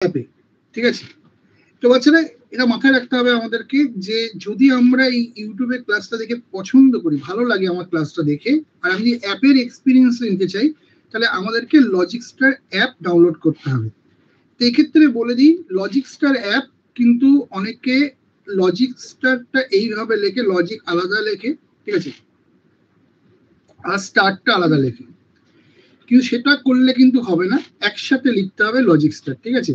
অ্যাপে, ঠিক আছে? তো বাচ্চারা এটা মাথায় রাখতে হবে আমাদেরকে যে যদি আমরা এই ইউটিউবে ক্লাসটা দেখে পছন্দ করি, ভালো লাগে আমার ক্লাসটা দেখে, আর আমি অ্যাপের এক্সপিরিয়েন্স নিতে চাই, তাহলে আমাদেরকে লজিকস্টার অ্যাপ ডাউনলোড করতে হবে। তো এক্ষেত্রে বলে দিই, লজিকস্টার অ্যাপ কিন্তু অনেকে লজিকস্টারটা এইভাবে লেখে, লজিক আলাদা লেখে, ঠিক আছে, আর স্টারটা আলাদা লেখে, কিন্তু সেটা করলে কিন্তু হবে না, একসাথে লিখতে হবে লজিকস্টার, ঠিক আছে?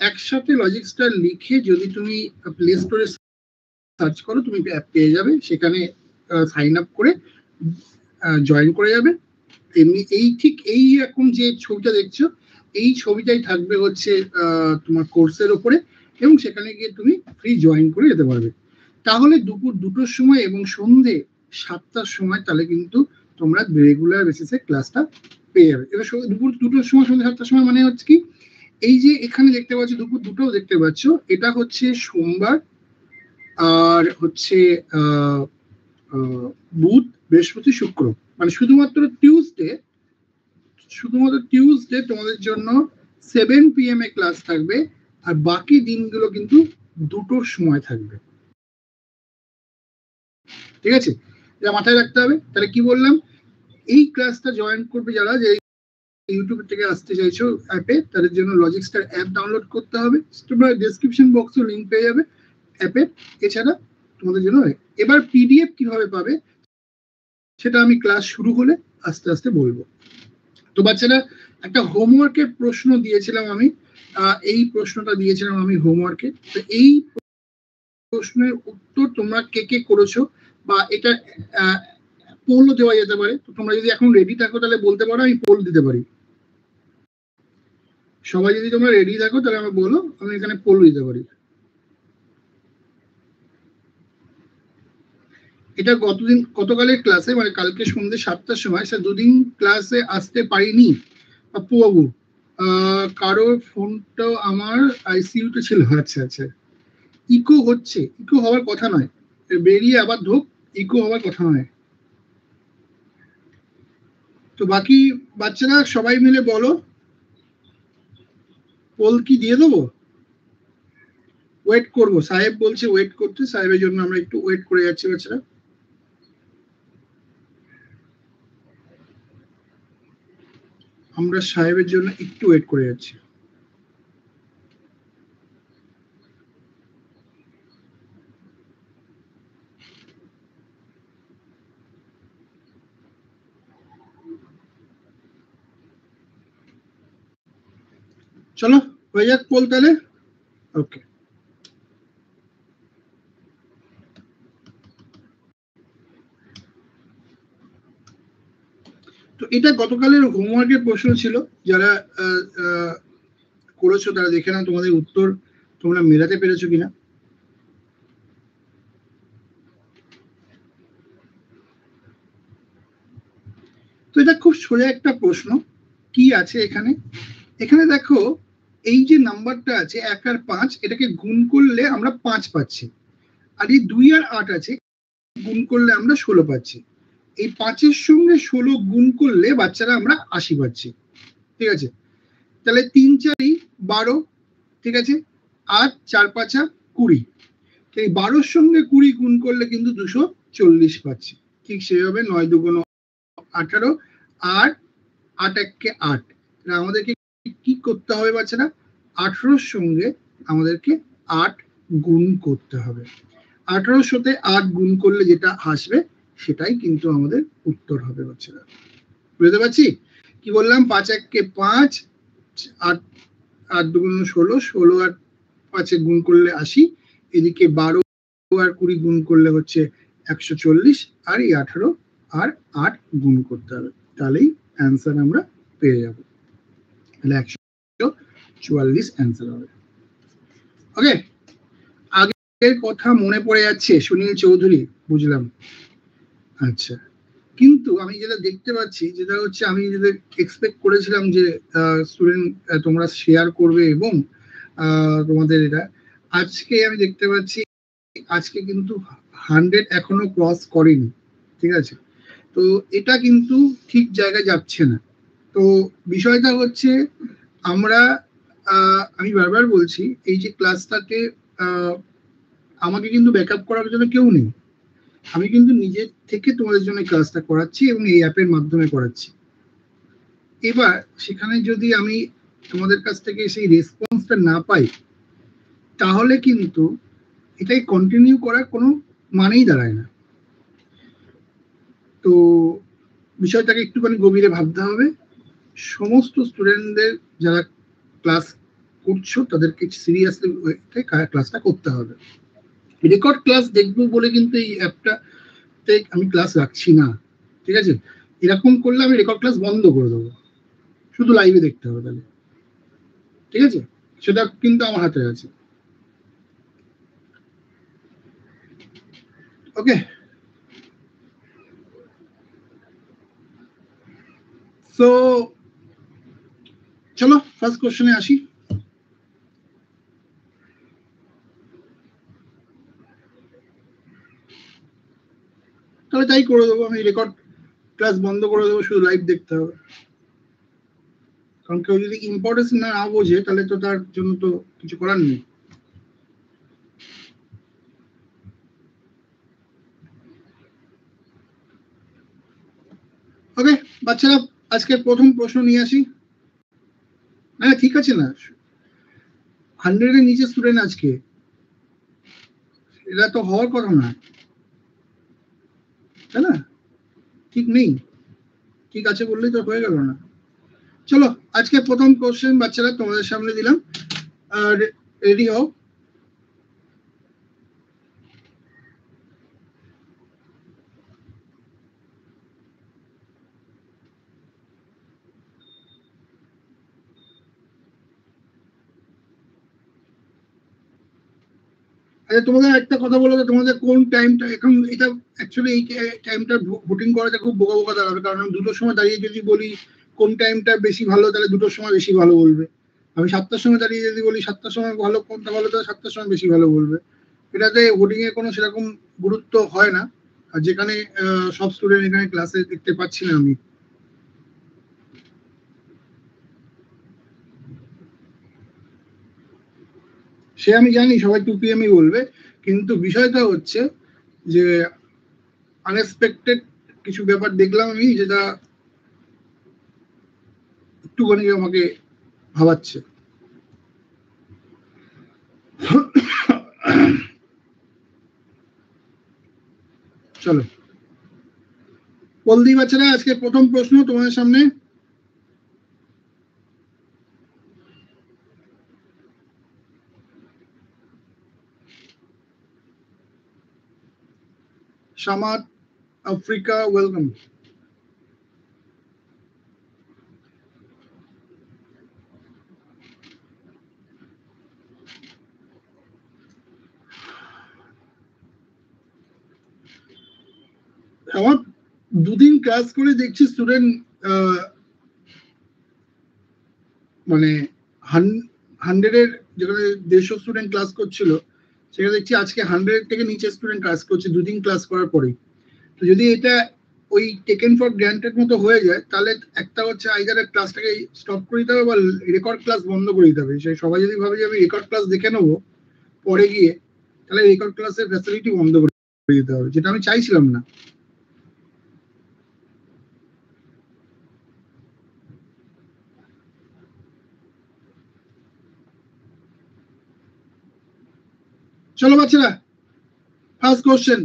একসাথে লজিকস্টার লিখে যদি তুমি প্লে স্টোরে সার্চ করো, তুমি অ্যাপ পেয়ে যাবে, সেখানে সাইন আপ করে জয়েন করে যাবে। এমনি এই ঠিক এই রকম যে ছবিটা দেখছো, এই ছবিটাই থাকবে হচ্ছে তোমার কোর্সের ওপরে, এবং সেখানে গিয়ে তুমি ফ্রি জয়েন করে যেতে পারবে। তাহলে দুপুর 2টোর সময় এবং সন্ধে 7টার সময় তাহলে কিন্তু তোমরা রেগুলার বেসিসে ক্লাসটা পেয়ে যাবে। এবার দুপুর 2টোর সময় সন্ধ্যে 7টার সময় মানে হচ্ছে কি, এই যে এখানে দেখতে পাচ্ছ দুপুর 2টোও দেখতে পাচ্ছ, এটা হচ্ছে সোমবার, আর হচ্ছে বুধ, বৃহস্পতি, শুক্র, মানে শুধুমাত্র টিউসডে তোমাদের জন্য 7 PM এ ক্লাস থাকবে, আর বাকি দিনগুলো কিন্তু 2টোর সময় থাকবে, ঠিক আছে? এটা মাথায় রাখতে হবে। তাহলে কি বললাম, এই ক্লাসটা জয়েন করবে যারা, যে ইউটিউব থেকে আসতে চাইছো অ্যাপে, তাদের জন্য লজিকস্টার অ্যাপ ডাউনলোড করতে হবে। তোমরা ডেসক্রিপশন বক্সে লিংক পেয়ে যাবে অ্যাপের। এছাড়া তোমাদের জন্য এবার পিডিএফ কিভাবে পাবে সেটা আমি ক্লাস শুরু হলে আস্তে আস্তে বলবো। তো বাচ্চারা, একটা হোমওয়ার্কের প্রশ্ন দিয়েছিলাম আমি, এই প্রশ্নটা দিয়েছিলাম আমি হোমওয়ার্কে। তো এই প্রশ্নের উত্তর তোমরা কে কে করেছো, বা এটা পোলও দেওয়া যেতে পারে। তো তোমরা যদি এখন রেডি থাকো তাহলে বলতে পারো, আমি পোল দিতে পারি। সবাই যদি তোমরা রেডি থাকো তাহলে আমি বলো, আমি এখানে পোল দিতে পারি। এটা গতকালের ক্লাসে, মানে কালকে সন্ধ্যে 7টার সময়, স্যার দুদিন ক্লাসে আসতে পারিনি পাপ্পু বাবু, কারোর ফোনটাও আমার আইসিইউতে ছিল। আচ্ছা আচ্ছা, ইকো হচ্ছে, ইকো হওয়ার কথা নয়, বেরিয়ে আবার ঢোক, ইকো হওয়ার কথা নয়। তো বাকি বাচ্চারা সবাই মিলে বলো, পোল কি দিয়ে দেবো? ওয়েট করবো, সাহেব বলছে ওয়েট করতে, সাহেবের জন্য আমরা একটু ওয়েট করে যাচ্ছি বাচ্চারা। আমরা সাহেবের জন্য একটু ওয়েট করে যাচ্ছি। চলো হয়ে যাক পোল তাহলে। ওকে, তো এটা গতকালের হোমওয়ার্কের প্রশ্ন ছিল। যারা করেছো তারা দেখে নাও তোমাদের উত্তর তোমরা মেলাতে পেরেছো কিনা। তো এটা খুব সোজা একটা প্রশ্ন। কি আছে এখানে, এখানে দেখো এই যে নাম্বারটা আছে 1 আর 5, এটাকে গুণ করলে আমরা 5 পাচ্ছি, আর এই 2 আর 8 আছে, গুণ করলে আমরা 16 পাচ্ছি। এই 5-এর সঙ্গে 16 গুণ করলে বাচ্চারা আমরা 80 পাচ্ছি, ঠিক আছে? তাহলে 3 4 12, ঠিক আছে, আর 4 5 20। এই 12-র সঙ্গে 20 গুণ করলে কিন্তু 240 পাচ্ছি। ঠিক সেভাবে 9 2 18, আর 8 1 8। আমাদেরকে কি করতে হবে বাচ্চারা, 18-র সঙ্গে আমাদেরকে 8 গুণ করতে হবে। 18-র সাথে 8 গুণ করলে যেটা আসবে সেটাই কিন্তু আমাদের উত্তর হবে বাচ্চারা। বুঝতে পারছি কি বললাম? 5 1 5, 8 8 2 16, 16 আর 5 গুণ করলে 80, এদিকে 12 আর 20 গুণ করলে হচ্ছে 140, আর এই 18 আর 8 গুণ করতে হবে, তাহলেই অ্যান্সার আমরা পেয়ে যাব। তাহলে 144 অ্যান্সার হবে। ওকে, আগের কথা মনে পড়ে যাচ্ছে সুনীল চৌধুরী, বুঝলাম। আচ্ছা, কিন্তু আমি যেটা দেখতে পাচ্ছি, যেটা হচ্ছে আমি যেটা এক্সপেক্ট করেছিলাম যে স্টুডেন্ট তোমরা শেয়ার করবে এবং তোমাদের এটা, আজকে আমি দেখতে পাচ্ছি আজকে কিন্তু 100 এখনো ক্রস করেনি, ঠিক আছে? তো এটা কিন্তু ঠিক জায়গায় যাচ্ছে না। তো বিষয়টা হচ্ছে আমরা আমি বারবার বলছি এই যে ক্লাসটাতে আমাকে কিন্তু ব্যাকআপ করার জন্য কেউ নেই, আমি কিন্তু নিজের থেকে তোমাদের জন্য ক্লাসটা করাচ্ছি এবং এই অ্যাপের মাধ্যমে করাচ্ছি। এবার সেখানে যদি আমি তোমাদের কাছ থেকে সেই রেসপন্সটা না পাই তাহলে কিন্তু এটাই কন্টিনিউ করার কোনো মানেই দাঁড়ায় না। তো বিষয়টাকে একটুখানি গভীরে ভাবতে হবে। সমস্ত স্টুডেন্টদের যারা ক্লাস করছো তাদেরকে সিরিয়াসলি ক্লাসটা করতে হবে। রেকর্ড ক্লাস দেখবো বলে কিন্তু এই অ্যাপটাতে আমি ক্লাস রাখছি না, ঠিক আছে? এরকম করলে আমি রেকর্ড ক্লাস বন্ধ করে দেবো, শুধু লাইভে দেখতে হবে তাহলে, ঠিক আছে? সেটা কিন্তু আমার হাতে আছে। ওকে, সো চলো ফার্স্ট কোশ্চেনে আসি। তাহলে তাই করে দেবো, আমি রেকর্ড ক্লাস বন্ধ করে দেবো, শুধু লাইভ দেখতে হবে। কারণ কেউ যদি ইম্পর্টেন্স না বোঝে তাহলে তো তার জন্য তো কিছু করার নেই। ওকে বাচ্চারা, আজকে প্রথম প্রশ্ন নিয়ে আসি। হ্যাঁ ঠিক আছে না, 100 এর নিচে স্টুডেন্ট আজকে, এটা তো হওয়ার কথা না, তাই না? ঠিক নেই, ঠিক আছে বললেই তো হয়ে গেল না। চলো আজকে প্রথম কোশ্চেন বাচ্চারা তোমাদের সামনে দিলাম, আর রেডি হও। আচ্ছা তোমাদের একটা কথা বলো তো, তোমাদের কোন টাইমটা এখন, এটা অ্যাকচুয়ালি এই টাইমটা ভোটিং করাটা খুব বোকা বোকা দাঁড়াবে, কারণ আমি 2টোর সময় দাঁড়িয়ে যদি বলি কোন টাইমটা বেশি ভালো তাহলে 2টোর সময় বেশি ভালো বলবে, আমি 7টার সময় দাঁড়িয়ে যদি বলি 7টার সময় ভালো কোনটা ভালো তাহলে 7টার সময় বেশি ভালো বলবে। এটাতে ভোটিং এর কোনো সেরকম গুরুত্ব হয় না, আর যেখানে সব স্টুডেন্ট এখানে ক্লাসে দেখতে পাচ্ছি না আমি। সে আমি জানি সবাই 2 PM বলবে, কিন্তু বিষয়টা হচ্ছে যে আনএক্সপেক্টেড কিছু ব্যাপার দেখলাম আমি, যেটা একটুখানি আমাকে ভাবাচ্ছে। চলো বলদি বাচ্চারা, আজকে প্রথম প্রশ্ন তোমাদের সামনে। Samad Africa, welcome. আমার দুদিন ক্লাস করে দেখছি স্টুডেন্ট মানে 100-এর যেখানে 150 স্টুডেন্ট ক্লাস করছিল সেখানে দেখছি আজকে 100 থেকে নিচে স্টুডেন্ট ক্লাস করছে দুদিন ক্লাস করার পরেই। তো যদি এটা ওই টেকেন ফর গ্রান্টেড মতো হয়ে যায় তাহলে একটা হচ্ছে আইদার ক্লাসটাকে স্টপ করে দিতে হবে বা রেকর্ড ক্লাস বন্ধ করে দিতে হবে। সেই সবাই যদি ভাবে যে আমি রেকর্ড ক্লাস দেখে নেবো পরে গিয়ে, তাহলে রেকর্ড ক্লাসের ফ্যাসিলিটি বন্ধ করে দিতে হবে, যেটা আমি চাইছিলাম না। চলো বাচ্চারা ফার্স্ট কোশ্চেন।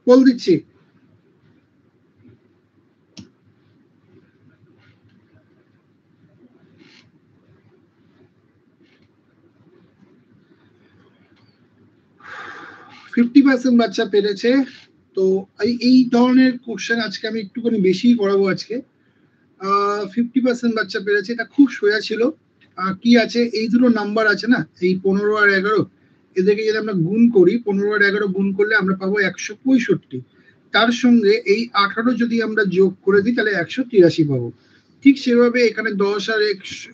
বল দিচ্ছি, %50 বাচ্চা পেরেছে। তো এই ধরনের কোশ্চেন আজকে আমি একটুখানি বেশি করাবো আজকে। 50% বাচ্চা পেরেছে, এটা খুব সোজা ছিল। কি আছে, এই দুটো নাম্বার আছে না, এই 15 আর 11, এদেরকে যদি আমরা গুণ করি 15 আর 11 গুণ করলে আমরা পাবো 165। তার সঙ্গে এই 18 যদি আমরা যোগ করে দিই তাহলে 183 পাবো। ঠিক সেভাবে এখানে 10 আর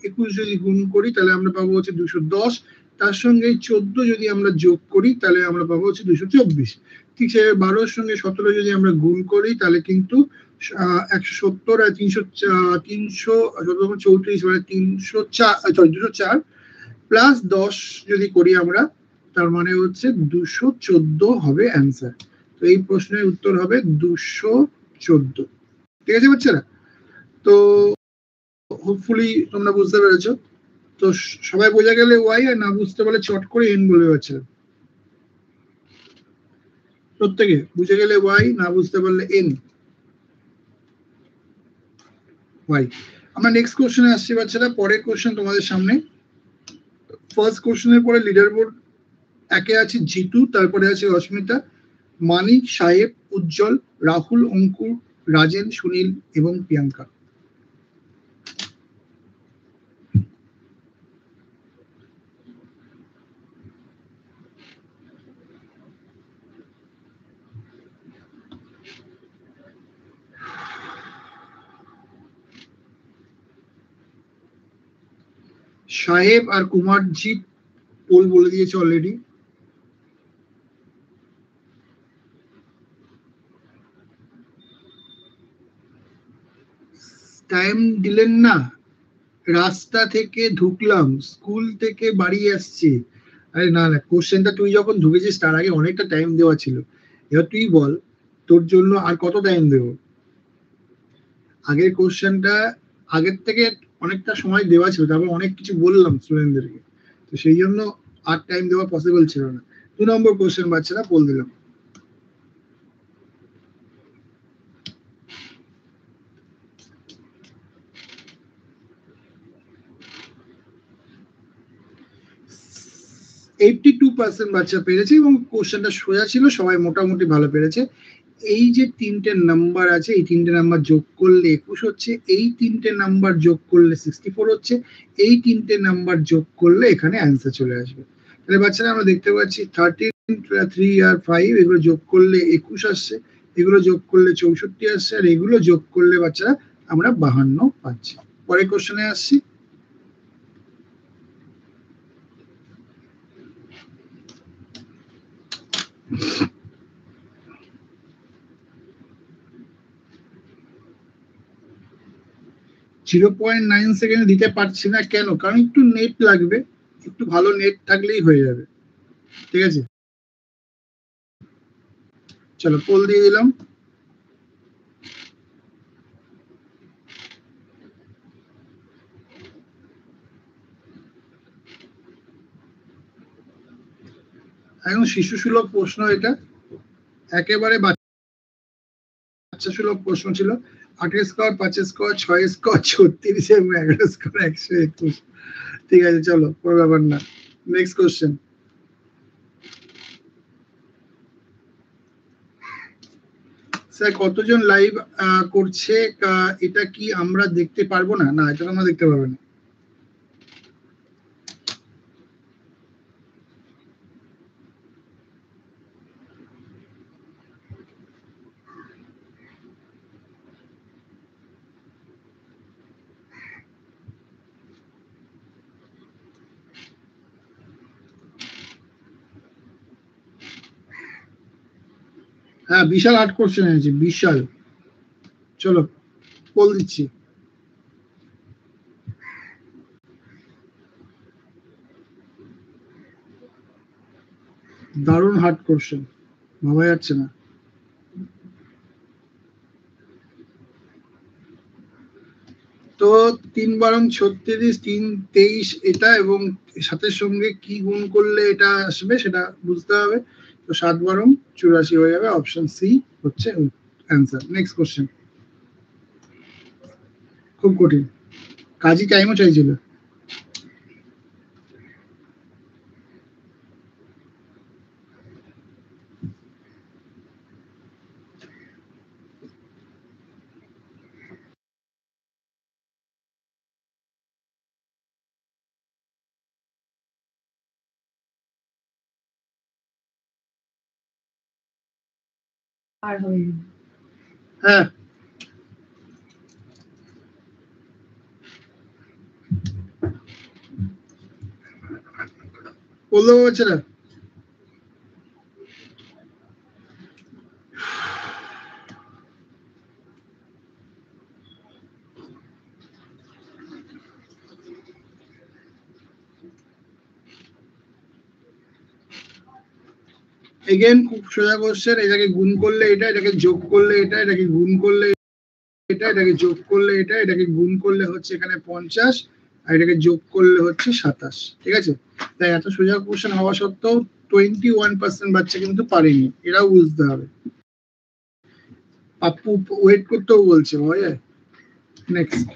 21 যদি গুণ করি তাহলে আমরা পাবো হচ্ছে 210। তার সঙ্গে 14 যদি আমরা যোগ করি তাহলে আমরা পাবো হচ্ছে 224। ঠিক সে 12 সঙ্গে 17 যদি আমরা গুণ করি তাহলে কিন্তু 170 আর 334 মানে 204 প্লাস 10 যদি করি আমরা, তার মানে হচ্ছে 214 হবে অ্যান্সার। তো এই প্রশ্নের উত্তর হবে 214। ঠিক আছে বাচ্চারা? তো হোপফুলি তোমরা বুঝতে পেরেছো। তো সবাই বোঝা গেলে ওয়াই, আর না বুঝতে পারলে চট করে এন বলে বাচ্চারা। প্রত্যেকে বুঝে গেলে ওয়াই, না বুঝতে পারলে এন ওয়াই। আমরা নেক্সট কোশ্চেনে আসছি বাচ্চারা। পরের কোশ্চেন তোমাদের সামনে। ফার্স্ট কোশ্চেনের পরে লিডার বোর্ড একে আছে জিতু, তারপরে আছে অস্মিতা, মানিক, সাহেব, উজ্জ্বল, রাহুল, অঙ্কুর, রাজেন, সুনীল এবং প্রিয়াঙ্কা। সাহেব আর কুমারজিৎ পোল বলে দিয়েছে অলরেডি। টাইম দিলেন না, রাস্তা থেকে ঢুকলাম, স্কুল থেকে বাড়ি আসছি। আরে না না, কোশ্চেনটা তুই যখন ঢুকেছিস তার আগে অনেকটা টাইম দেওয়া ছিল। এবার তুই বল তোর জন্য আর কত টাইম দেবো। আগের কোশ্চেনটা আগের থেকে অনেকটা সময় দেওয়া ছিল, তারপর অনেক কিছু বললাম স্টুডেন্টদেরকে, তো সেই জন্য আর টাইম দেওয়া পসিবল ছিল না। 2 নম্বর কোশ্চেন বাচ্চারা বল দিলাম। বাচ্চা পেরেছে এবং কোশ্চেনটা সোজা ছিল, সবাই মোটামুটি ভালো পেরেছে। এই যে 3টে নাম্বার আছে, এই 3টে নাম্বার যোগ করলে 21 হচ্ছে, এই 3টে নাম্বার যোগ করলে 64 হচ্ছে, এই 3টে নাম্বার যোগ করলে এখানে অ্যান্সার চলে আসবে। তাহলে বাচ্চারা আমরা দেখতে পাচ্ছি 13, 3 আর 5 এগুলো যোগ করলে 21 আসছে, এগুলো যোগ করলে 64 আসছে, আর এগুলো যোগ করলে বাচ্চারা আমরা 52 পাচ্ছি। পরের কোশ্চেনে আসছি। 0.9 সেকেন্ড দিতে পারছি না কেন? কারণ একটু নেট লাগবে, একটু ভালো নেট থাকলেই হয়ে যাবে। ঠিক আছে, চলো পোল দিয়ে দিলাম। একদম শিশু সুলভ প্রশ্ন, এটা একেবারে বাচ্চা সুলভ প্রশ্ন ছিল। 8 স্কোয়ার, 5 স্কোয়ার, 6 স্কোয়ার, 36 এবং 11 স্কোয়ার 121। ঠিক আছে, চলো কোনো ব্যাপার না। Next question. স্যার কতজন লাইভ করছে, এটা কি আমরা দেখতে পারবো না? না, এটা তোমরা দেখতে পারবে না। হ্যাঁ, বিশাল 8 কোশ্চেন এনেছি, বিশাল। চলো পোল দিচ্ছি। দারুণ হার্ড কোশ্চেন, ভাবা যাচ্ছে না। তো 3 বারং 36, 3 23 এটা, এবং সাথের সঙ্গে কি গুণ করলে এটা আসবে সেটা বুঝতে হবে। তো 7 বারং 84 হয়ে যাবে। অপশন সি হচ্ছে অ্যান্সার। Next question. খুব কঠিন, কাজী টাইমও চাইছিল। হ্যাঁ, বললো বাচ্চারা। এগেন খুব সোজা কোশ্চেন, এটাকে গুণ করলে এটা, এটাকে যোগ করলে এটা, এটাকে গুণ করলে এটা, এটাকে যোগ করলে এটা, এটাকে গুণ করলে হচ্ছে এখানে 50 আর এটাকে যোগ করলে হচ্ছে 27। ঠিক আছে, তাই এত সোজা কোশ্চেন হওয়া সত্ত্বেও 21% বাচ্চা কিন্তু পারেনি, এটাও বুঝতে হবে। পাপ্পু ওয়েট করতেও বলছে ভাই। নেক্সট।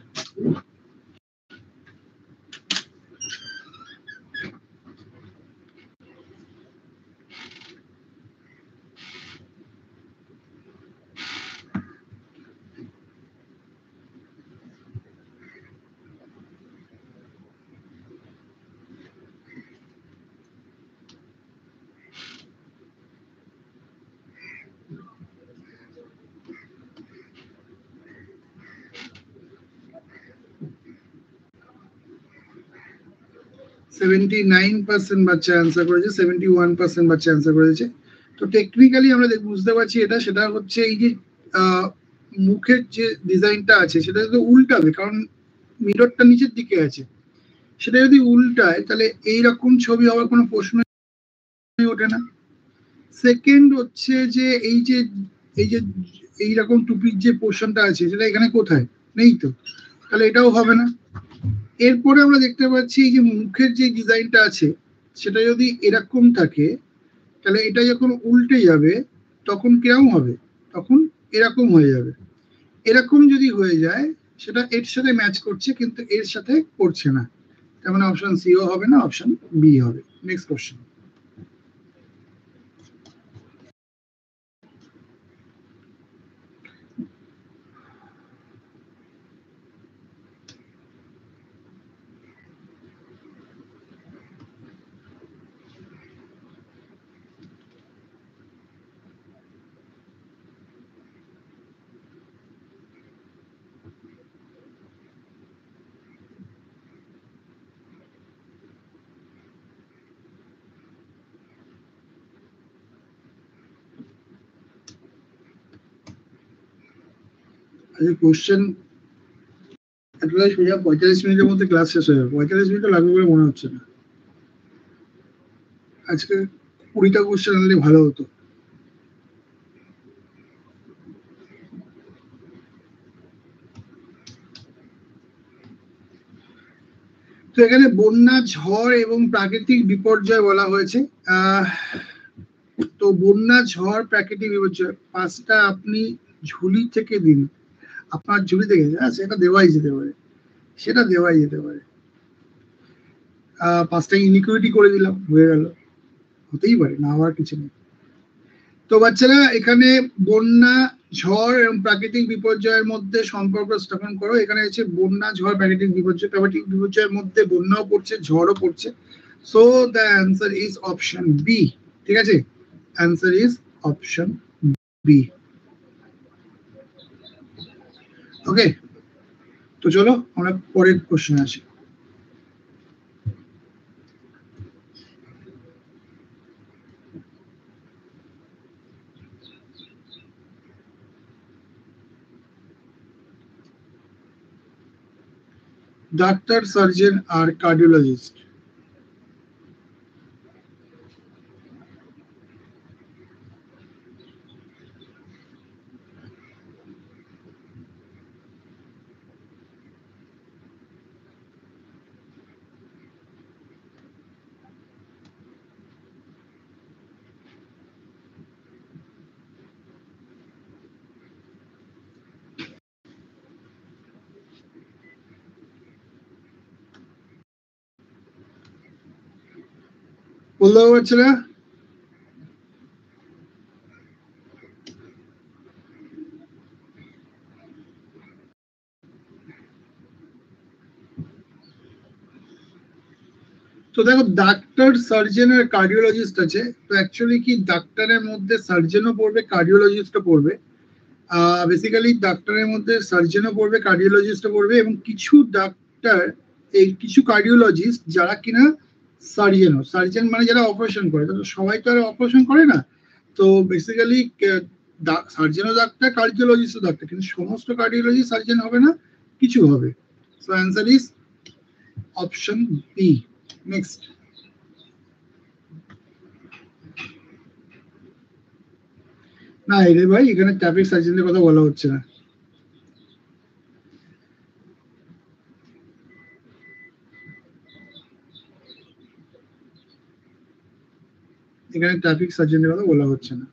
%79 বাচ্চা অ্যান্সার করেছে, 71% বাচ্চা অ্যান্সার করেছে। তো টেকনিক্যালি আমরা বুঝতে পারছি এটা, সেটা হচ্ছে এই যে মুখের যে ডিজাইনটা আছে সেটা যদি উল্টাবে, কারণ মিররটা নিচের দিকে আছে, সেটা যদি উল্টায় তাহলে এইরকম ছবি হওয়ার কোনো প্রশ্ন ওঠে না। সেকেন্ড হচ্ছে যে এই যে এইরকম টুপির যে পোর্শনটা আছে সেটা এখানে কোথায় নেই, তো তাহলে এটাও হবে না। এরপরে আমরা দেখতে পাচ্ছি এই যে মুখের যে ডিজাইনটা আছে সেটা যদি এরকম থাকে, তাহলে এটা যখন উল্টে যাবে তখন কিরকম হবে, তখন এরকম হয়ে যাবে। এরকম যদি হয়ে যায় সেটা এর সাথে ম্যাচ করছে কিন্তু এর সাথে করছে না, তার মানে অপশন সিও হবে না, অপশন বি হবে। Next question. কোশ্চেন এতটাই সোজা, 45 মিনিটের মধ্যে ক্লাস শেষ হয়ে যাবে। 45 মিনিটও লাগবে বলে মনে হচ্ছে না। আজকে 20টা কোশ্চেন আনলে ভালো হতো। তো এখানে বন্যা, ঝড় এবং প্রাকৃতিক বিপর্যয় বলা হয়েছে। তো বন্যা, ঝড়, প্রাকৃতিক বিপর্যয় 5টা আপনি ঝুলি থেকে দিন। আপনার ঝুলি থেকে সেটা দেওয়াই যেতে পারে, সেটা দেওয়াই যেতে পারে। 5টা ইনইকুইটি করে দিলাম, হয়ে গেল, হতেই পারে, না হওয়ার কিছু নেই। তো বাচ্চারা এখানে বন্যা, ঝড় এবং প্রাকৃতিক বিপর্যয়ের মধ্যে সম্পর্ক স্থাপন করো। এখানে হচ্ছে বন্যা, ঝড়, প্রাকৃতিক বিপর্যয়। প্রাকৃতিক বিপর্যয়ের মধ্যে বন্যাও পড়ছে, ঝড়ও পড়ছে। So the answer is option B. ঠিক আছে, answer is option B. Okay, তো চলো আমরা পরের কোশ্চেন আসি। ডাক্তার, সার্জন আর কার্ডিওলজিস্ট। বলতে পারছে না? তো দেখো, ডাক্তার, সার্জন আর কার্ডিওলজিস্ট আছে। তো অ্যাকচুয়ালি কি ডাক্তারের মধ্যে সার্জনও পড়বে, কার্ডিওলজিস্টও পড়বে। বেসিক্যালি ডাক্তারের মধ্যে সার্জনও পড়বে, কার্ডিওলজিস্টও পড়বে, এবং কিছু ডাক্তার, এই কিছু কার্ডিওলজিস্ট যারা কিনা সার্জনও, সার্জন মানে যারা অপারেশন করে। তো সবাই তো আর অপারেশন করে না। তো বেসিক্যালি সার্জনও ডাক্তার, কার্ডিওলজিস্টও ডাক্তার, কিন্তু সমস্ত কার্ডিওলজি সার্জন হবে না, কিছু হবে। So answer is option B. Next. না রে ভাই, এখানে ট্রাফিক সার্জেন্টের কথা বলা হচ্ছে না। এখানে ট্রাফিক সার্জেন্টের কথা বলা হচ্ছে না।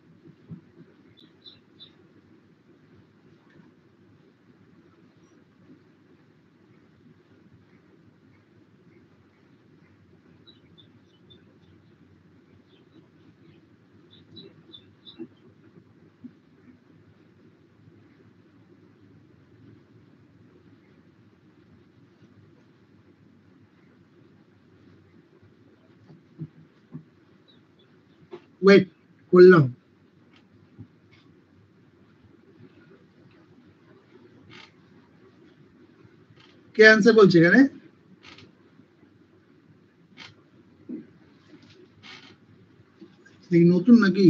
ওয়েট করলাম। কে অ্যান্সার বলছে এখানে? নতুন নাকি?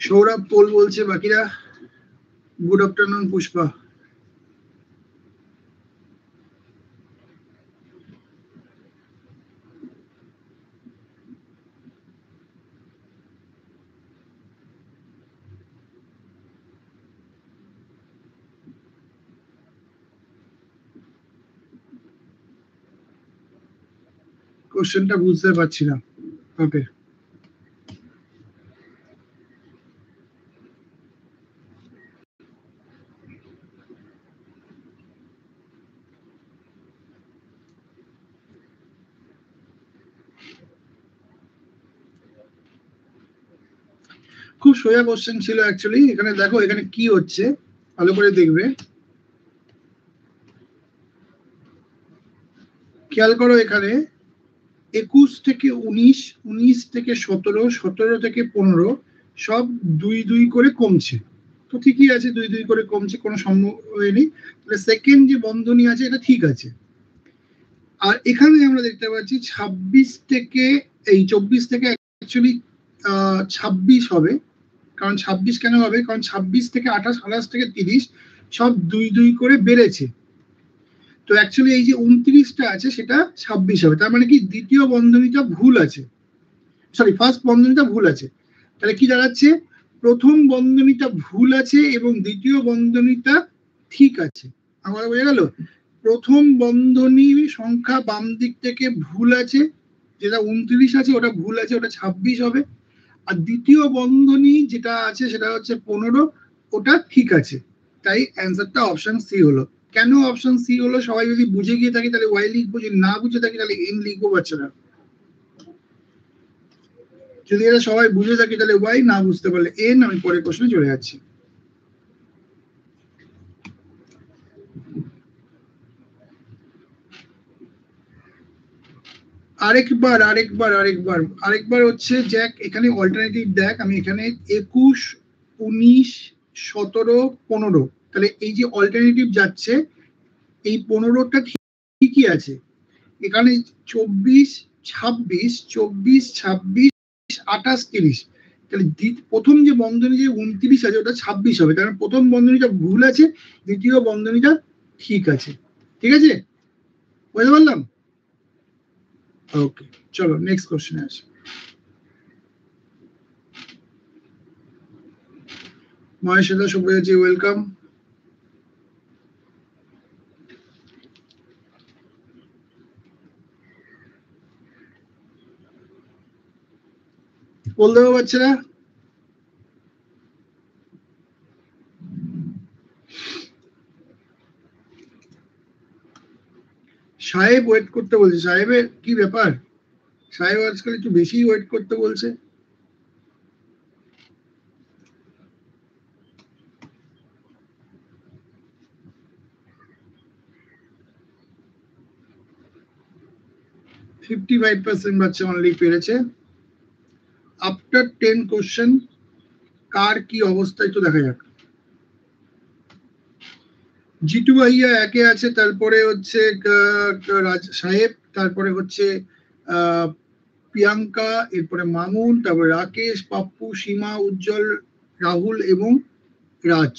সৌরভ পোল বলছে, বাকিরা গুড আফটারনুন। পুষ্পা কোশ্চেনটা বুঝতে পারছি না। ওকে, খুব সোজা কোশ্চেন ছিল অ্যাকচুয়ালি। এখানে দেখো এখানে কি হচ্ছে, ভালো করে দেখবে, খেয়াল করো। এখানে 21 থেকে 19, 19 থেকে 17, 17 থেকে 15 সব 2 2 করে কমছে। তো ঠিকই আছে, 2 2 করে কমছে, কোনো সম্ভব নেই। তাহলে সেকেন্ড যে বন্ধনী আছে এটা ঠিক আছে। আর এখানে আমরা দেখতে পাচ্ছি 26 থেকে এই 24 থেকে অ্যাকচুয়ালি 26 হবে। কারণ 26 কেন হবে? কারণ 26 থেকে 28, 28 থেকে 30 সব 2 2 করে বেড়েছে। তো অ্যাকচুয়ালি এই যে 29টা আছে সেটা 26 হবে। তার মানে কি দ্বিতীয় বন্ধনীটা ভুল আছে, সরি ফার্স্ট বন্ধনীটা ভুল আছে। তাহলে কি দাঁড়াচ্ছে? প্রথম বন্ধনীটা ভুল আছে এবং দ্বিতীয় বন্ধনীটা ঠিক আছে। আমার বোঝা গেল? প্রথম বন্ধনীর সংখ্যা বাম দিক থেকে ভুল আছে, যেটা 29 আছে ওটা ভুল আছে, ওটা 26 হবে। আর দ্বিতীয় বন্ধনী যেটা আছে সেটা হচ্ছে 15, ওটা ঠিক আছে। তাই অ্যান্সারটা অপশন সি হলো। কেন অপশন সি হলো? সবাই যদি বুঝে গিয়ে থাকি তাহলে ওয়াই লিখবো, যদি না বুঝে থাকি তাহলে এন লিখবো, বাচ্চারা। যদি এটা সবাই বুঝে থাকি তাহলে ওয়াই, না বুঝতে পারলে এন। আমি পরের প্রশ্নে চলে যাচ্ছি। আরেকবার হচ্ছে জ্যাক, এখানে অল্টারনেটিভ দেখ। আমি এখানে 21, 19, 17, 15, তাহলে এই যে অল্টারনেটিভ যাচ্ছে এই 15টা ঠিকই আছে। এখানে 24, 26, 24, 26, 28, 30, তাহলে প্রথম যে বন্ধনী যে 29 আছে ওটা 26 হবে। কারণ প্রথম বন্ধনীটা ভুল আছে, দ্বিতীয় বন্ধনীটা ঠিক আছে। ঠিক আছে, বুঝতে পারলাম? ওকে, চলো নেক্সট কোশ্চেনে আসি। মহেশ শুভ্রজি, ওয়েলকাম। বল দেবো বাচ্চারা। সাহেব ওয়েট করতে বলছে। সাহেবের কি ব্যাপার? সাহেব আজকাল একটু বেশি ওয়েট করতে বলছে। %55 বাচ্চা অনলি পেরেছে। আফটার 10 কোশ্চেন কার কি অবস্থা একটু দেখা যাক। জিটু ভাইয়া একে আছে, তারপরে হচ্ছে সাহেব, তারপরে হচ্ছে প্রিয়াঙ্কা, এরপরে মামুন, তারপরে রাকেশ, পাপ্পু, সীমা, উজ্জ্বল, রাহুল এবং রাজ।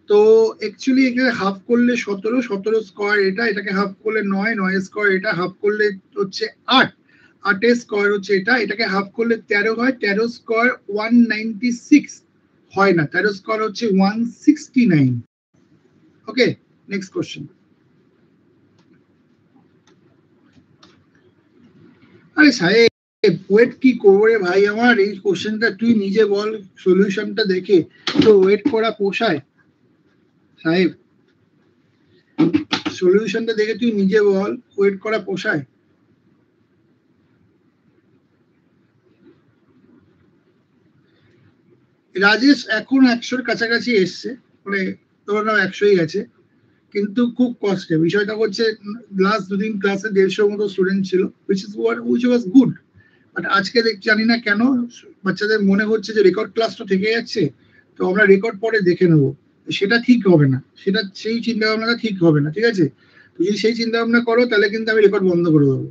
তো অ্যাকচুয়ালি এখানে হাফ করলে 17, 17 স্কোয়ার এটা, এটাকে হাফ করলে 9, 9 স্কোয়ার এটা, হাফ করলে হচ্ছে 8, 8 স্কোয়ার হচ্ছে এটা, এটাকে হাফ করলে 13 হয়, 13 স্কোয়ার 196 হয় না, 13 স্কোয়ার হচ্ছে 169। ওকে, নেক্সট কোশ্চেন। আরে সাহেব ওয়েট কি করবো রে ভাই আমার, এই কোশ্চেনটা তুই নিজে বল, সলিউশনটা দেখে তো ওয়েট করা পোষায় সাহেব? সলিউশনটা দেখে তুই নিজে বল, ওয়েট করা পোষায়? রাজেশ এখন 100-র কাছাকাছি এসছে, মানে তোর নাম 100-ই গেছে, কিন্তু খুব কষ্টে। বিষয়টা হচ্ছে লাস্ট দুদিন ক্লাসে 150 মতো স্টুডেন্ট ছিল, which was good, বাট আজকে জানি না কেন বাচ্চাদের মনে হচ্ছে যে রেকর্ড ক্লাসটা থেকে যাচ্ছে, তো আমরা রেকর্ড পরে দেখে নেবো। সেটা ঠিক হবে না, সেটা সেই চিন্তা ভাবনাটা ঠিক হবে না, ঠিক আছে? তো যদি সেই চিন্তা ভাবনা করো তাহলে কিন্তু আমি রেকর্ড বন্ধ করে দেবো।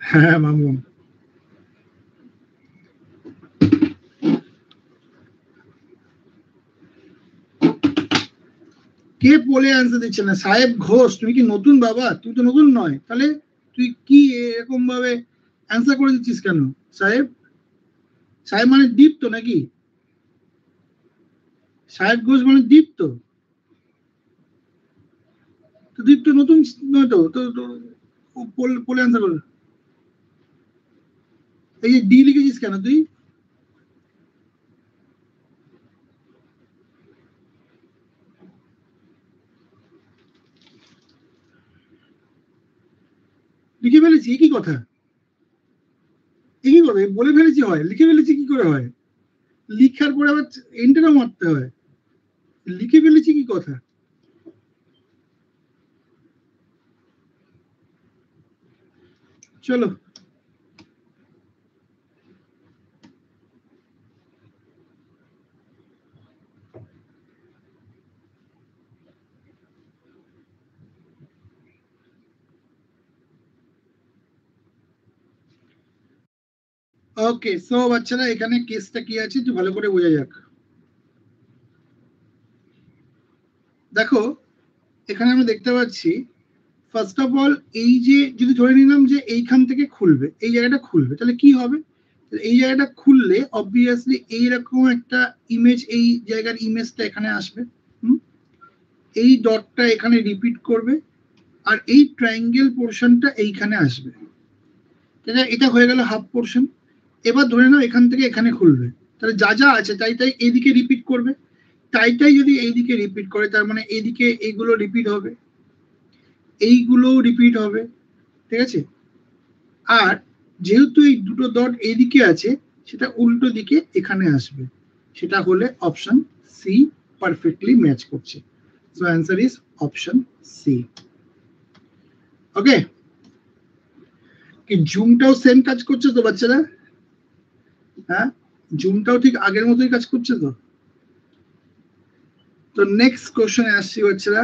হ্যাঁ মামুন, কে বলে আনসার দিচ্ছে না? সাহেব ঘোষ, তুমি কি নতুন বাবা? তুমি তো নতুন নয়, তাহলে তুই কি এরকম ভাবে অ্যান্সার করে দিচ্ছিস কেন? সাহেব, সাহেব মানে দীপ্ত নাকি? সাহেব ঘোষ মানে দীপ্ত, তো দীপ্ত নতুন নয় তো, বলে অ্যান্সার করো। এই যে ডি লিখেছিস কেন তুই? লিখে ফেলেছি, একই কথা, একই কথা, বলে ফেলেছি হয়, লিখে ফেলেছি কি করে হয়? লিখার পরে আবার এন্টারও মারতে হয়, লিখে ফেলেছি কি কথা? চলো, ওকে। সো বাচ্চারা এখানে কেসটা কি আছে একটু ভালো করে বোঝা যাক। দেখো এখানে আমরা দেখতে পাচ্ছি, ফার্স্ট অফ অল এই যে যদি ধরে নিলাম যে এইখান থেকে খুলবে, এই জায়গাটা খুলবে, তাহলে কি হবে? এই জায়গাটা খুললে অবভিয়াসলি এইরকম একটা ইমেজ, এই জায়গার ইমেজটা এখানে আসবে, এই ডটটা এখানে রিপিট করবে, আর এই ট্রায়াঙ্গেল পোর্শনটা এইখানে আসবে। এটা হয়ে গেল হাফ পোর্শন। এবার ধরে নাও এখান থেকে এখানে খুলবে, তাহলে যা যা আছে তাই তাই এইদিকে রিপিট করবে, তাই তাই যদি এইদিকে রিপিট করে তার মানে এইদিকে এইগুলো রিপিট হবে, এইগুলো রিপিট হবে, ঠিক আছে? আর যেহেতু এই দুটো ডট এইদিকে আছে, সেটা উল্টো দিকে এখানে আসবে, সেটা হলে অপশন সি পারফেক্টলি ম্যাচ করছে। So answer is option C. Okay, কি জুমটাও সেম কাজ করছে তো বাচ্চারা? হ্যাঁ, জুমটাও ঠিক আগের মতোই কাজ করছে তো? তো নেক্সট কোশ্চেনে আসছি বাচ্চারা।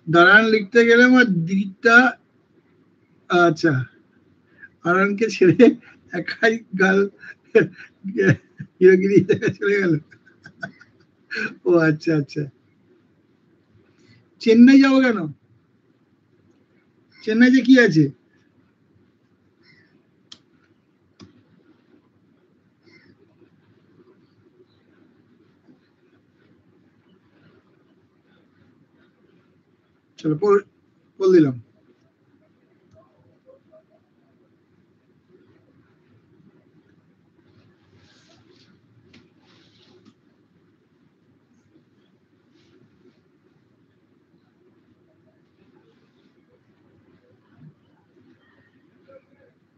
দাঁড়ান লিখতে গেলাম আর দিকটা, আচ্ছা, আরানকে ছেড়ে একাই গাল হিরোগিরি চলে গেল। ও আচ্ছা আচ্ছা, চেন্নাই যাবো কেন? চেন্নাইতে কি আছে? চলো বল দিলাম।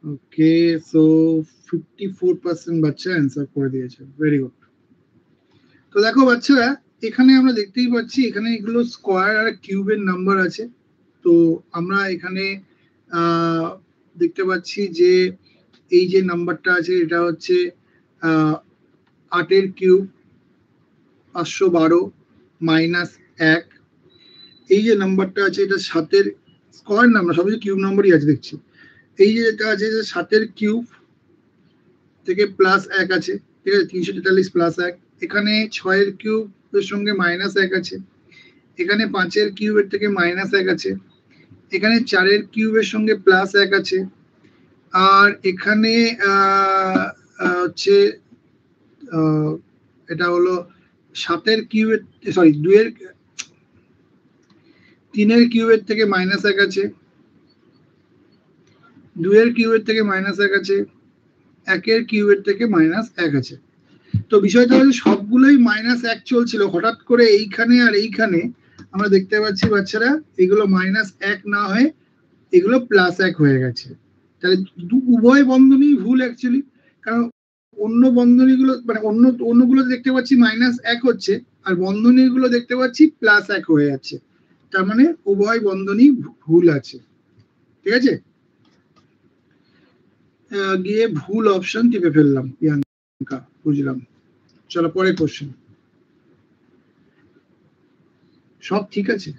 Okay, so 54% বাচ্চা অ্যান্সার করে দিয়েছে, ভেরি গুড। তো দেখো বাচ্চারা, এখানে আমরা দেখতেই পাচ্ছি এখানে এগুলো স্কোয়ার আর কিউবের নাম্বার আছে। তো আমরা এখানে দেখতে পাচ্ছি যে এই যে নাম্বারটা আছে এটা হচ্ছে 8 কিউব 512 মাইনাস 1। এই যে নাম্বারটা আছে এটা 7 স্কোয়ার নাম্বার, সব কিউব নাম্বারই আছে দেখছি। এই যেটা আছে যে 7 কিউব থেকে প্লাস 1 আছে, ঠিক আছে, 343 প্লাস 1। এখানে 6 কিউবের সঙ্গে মাইনাস 1 আছে, এখানে 5 কিউবের থেকে মাইনাস 1 আছে, এখানে 4 কিউবের সঙ্গে প্লাস 1 আছে, আর এখানে হচ্ছে এটা হলো 7 কিউবের, সরি 3 কিউবের থেকে মাইনাস 1 আছে, 2 কিউবের থেকে মাইনাস 1 আছে, 1 কিউবের থেকে মাইনাস 1 আছে। তো বিষয়টা হচ্ছে সবগুলোই মাইনাস 1 চলছিল, হঠাৎ করে এইখানে আর এইখানে আমরা দেখতে পাচ্ছি বাচ্চারা এগুলো মাইনাস 1 না হয়ে এগুলো প্লাস 1 হয়ে গেছে। তাহলে উভয় বন্ধনী ভুল অ্যাকচুয়ালি, কারণ অন্য বন্ধনীগুলো মানে অন্যগুলো দেখতে পাচ্ছি মাইনাস 1 হচ্ছে, আর বন্ধনীগুলো দেখতে পাচ্ছি প্লাস 1 হয়ে যাচ্ছে। তার মানে উভয় বন্ধনী ভুল আছে, ঠিক আছে। গিয়ে ভুল অপশন টিপে ফেললাম, প্রিয়াঙ্কা, বুঝলাম। চলো পরে কোশ্চেন। সব ঠিক আছে।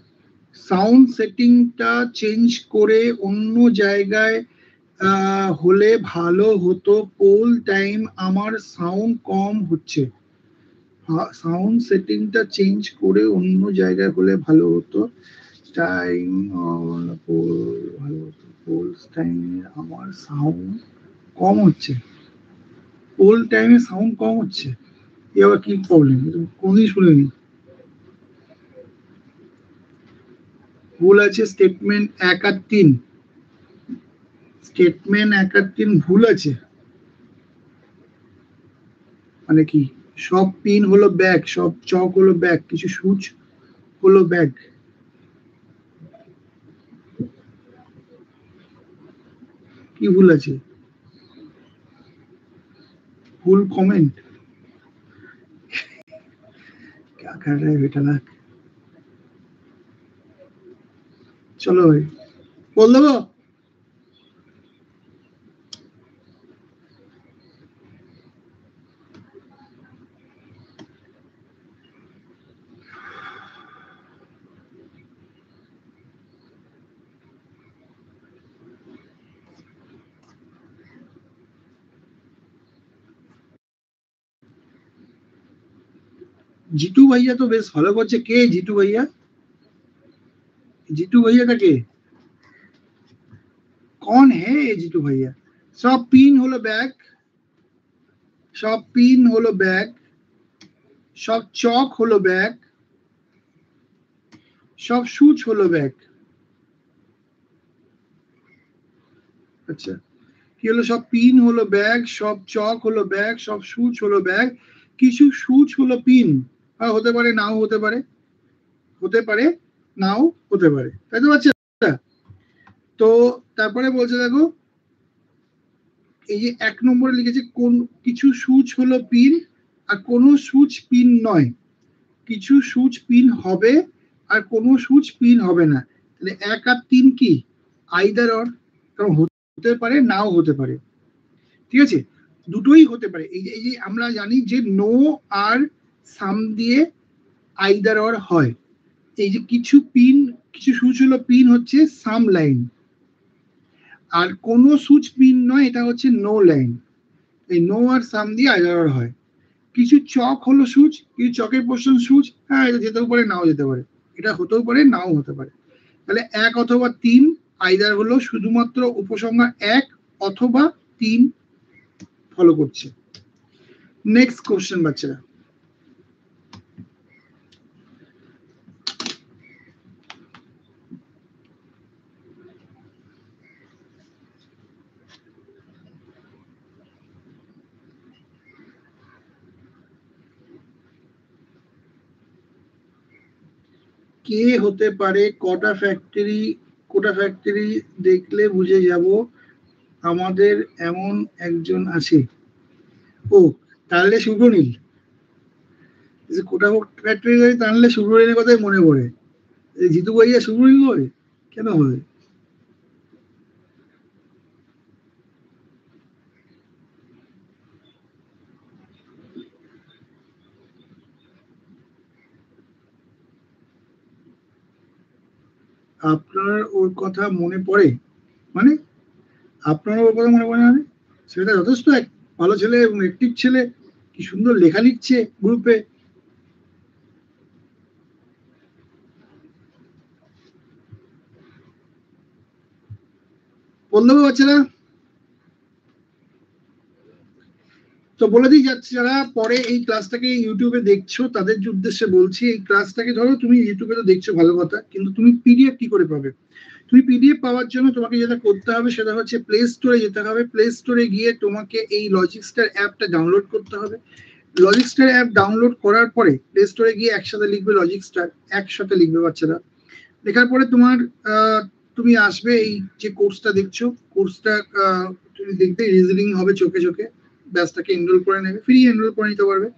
সাউন্ড সেটিংটা চেঞ্জ করে অন্য জায়গায় হলে ভালো হতো, পোল টাইম আমার সাউন্ড কম হচ্ছে। সাউন্ড সেটিংটা চেঞ্জ করে অন্য জায়গায় হলে ভালো হতো, টাইম ভালো হতো, পোল টাইমে আমার সাউন্ড কম হচ্ছে। পোল টাইমে সাউন্ড কম হচ্ছে, এ আবার কি প্রবলেম? কোনদিন শুনিনি। ভুল আছে স্টেটমেন্ট 1 আর 3, স্টেটমেন্ট 1 আর 3 ভুল আছে। মানে কি সব পিন হলো ব্যাক, সব চক হলো ব্যাক, কিছু সুচ হলো ব্যাক? কি ভুল আছে? ভুল কমেন্ট, क्या कर रहे बेटा ना। চলো ভাই বল দেবো। জিতু ভাইয়া তো বেশ ভালো করছে। কে জিতু ভাইয়া? জিতু ভাইয়াটা কে? कौन है ये जीतू भैया? सब पिन হলো ব্যাক, সব পিন হলো ব্যাক, সব চক হলো ব্যাক, সব সুচ হলো ব্যাক। আচ্ছা কি হলো? সব পিন হলো ব্যাক, সব চক হলো ব্যাক, সব সুচ হলো ব্যাক, কিছু সুচ হলো পিন। হতে পারে, নাও হতে পারে, হতে পারে নাও হতে পারে, তাই তো বাচ্চা? তো তারপরে বলছে দেখো এই যে 1 নম্বরে লিখেছে কোন কিছু সুচ হলো পিন আর কোনো সুচ পিন নয়, কিছু সুচ পিন হবে আর কোনো সুচ পিন হবে না। তাহলে 1 আর 3 কি? আইদার অর, কারণ হতে পারে নাও হতে পারে, ঠিক আছে, দুটোই হতে পারে। এই যে আমরা জানি যে নো আর সাম দিয়ে আইদার অর হয়। এই যে কিছু পিন, কিছু সুচ হলো পিন হচ্ছে সাম লাইন, আর কোনো সুচ পিন নয়, এটা হচ্ছে নো লাইন। এই নো আর সাম দিয়ে আইদার অর হয়। কিছু চক হলো সুচ, কিছু চকের পোর্শন সুচ, হ্যাঁ এটা যেতেও পারে নাও যেতে পারে, এটা হতেও পারে নাও হতে পারে। তাহলে 1 অথবা 3 আইদার হলো শুধুমাত্র উপসংহার 1 অথবা 3 ফলো করছে। নেক্সট কোশ্চেন বাচ্চারা। কে হতে পারে? কটা ফ্যাক্টরি দেখলে বুঝে যাব আমাদের এমন একজন আছে। ও তাহলে শুভনীল, কোটা ফ্যাক্টরি টানলে শুভনীলের কথাই মনে পড়ে। জিতু ভাইয়া শুভনীল বলে কেন হবে? আপনার ওর কথা মনে পড়ে মানে? আপনার ওর কথা মনে পড়ে মানে? সেটা যথেষ্ট এক ভালো ছেলে এবং অ্যাক্টিভ ছেলে, কি সুন্দর লেখা লিখছে গ্রুপে। বলতে হবে বাচ্চারা। তো বলে দিই যাচ্ছে যারা পরে এই ক্লাসটাকে ইউটিউবে দেখছো তাদের উদ্দেশ্যে বলছি, এই ক্লাসটাকে ধরো তুমি ইউটিউবে তো দেখছো ভালো কথা, কিন্তু তুমি পিডিএফ কি করে পাবে? তুমি পিডিএফ পাওয়ার জন্য তোমাকে যেটা করতে হবে সেটা হচ্ছে প্লে স্টোরে যেতে হবে। প্লে স্টোরে গিয়ে তোমাকে এই লজিক্সটার অ্যাপটা ডাউনলোড করতে হবে। লজিক্সটার অ্যাপ ডাউনলোড করার পরে প্লে স্টোরে গিয়ে একসাথে লিখবে লজিক্সটার, একসাথে লিখবে বাচ্চারা। লেখার পরে তোমার তুমি আসবে এই যে কোর্সটা দেখছো, কোর্সটা তুমি দেখবে রিজনিং হবে চোখে চোখে, ব্যাচটাকে এনরোল করে নেবে, ফ্রি এনরোল করে নিতে পারবে।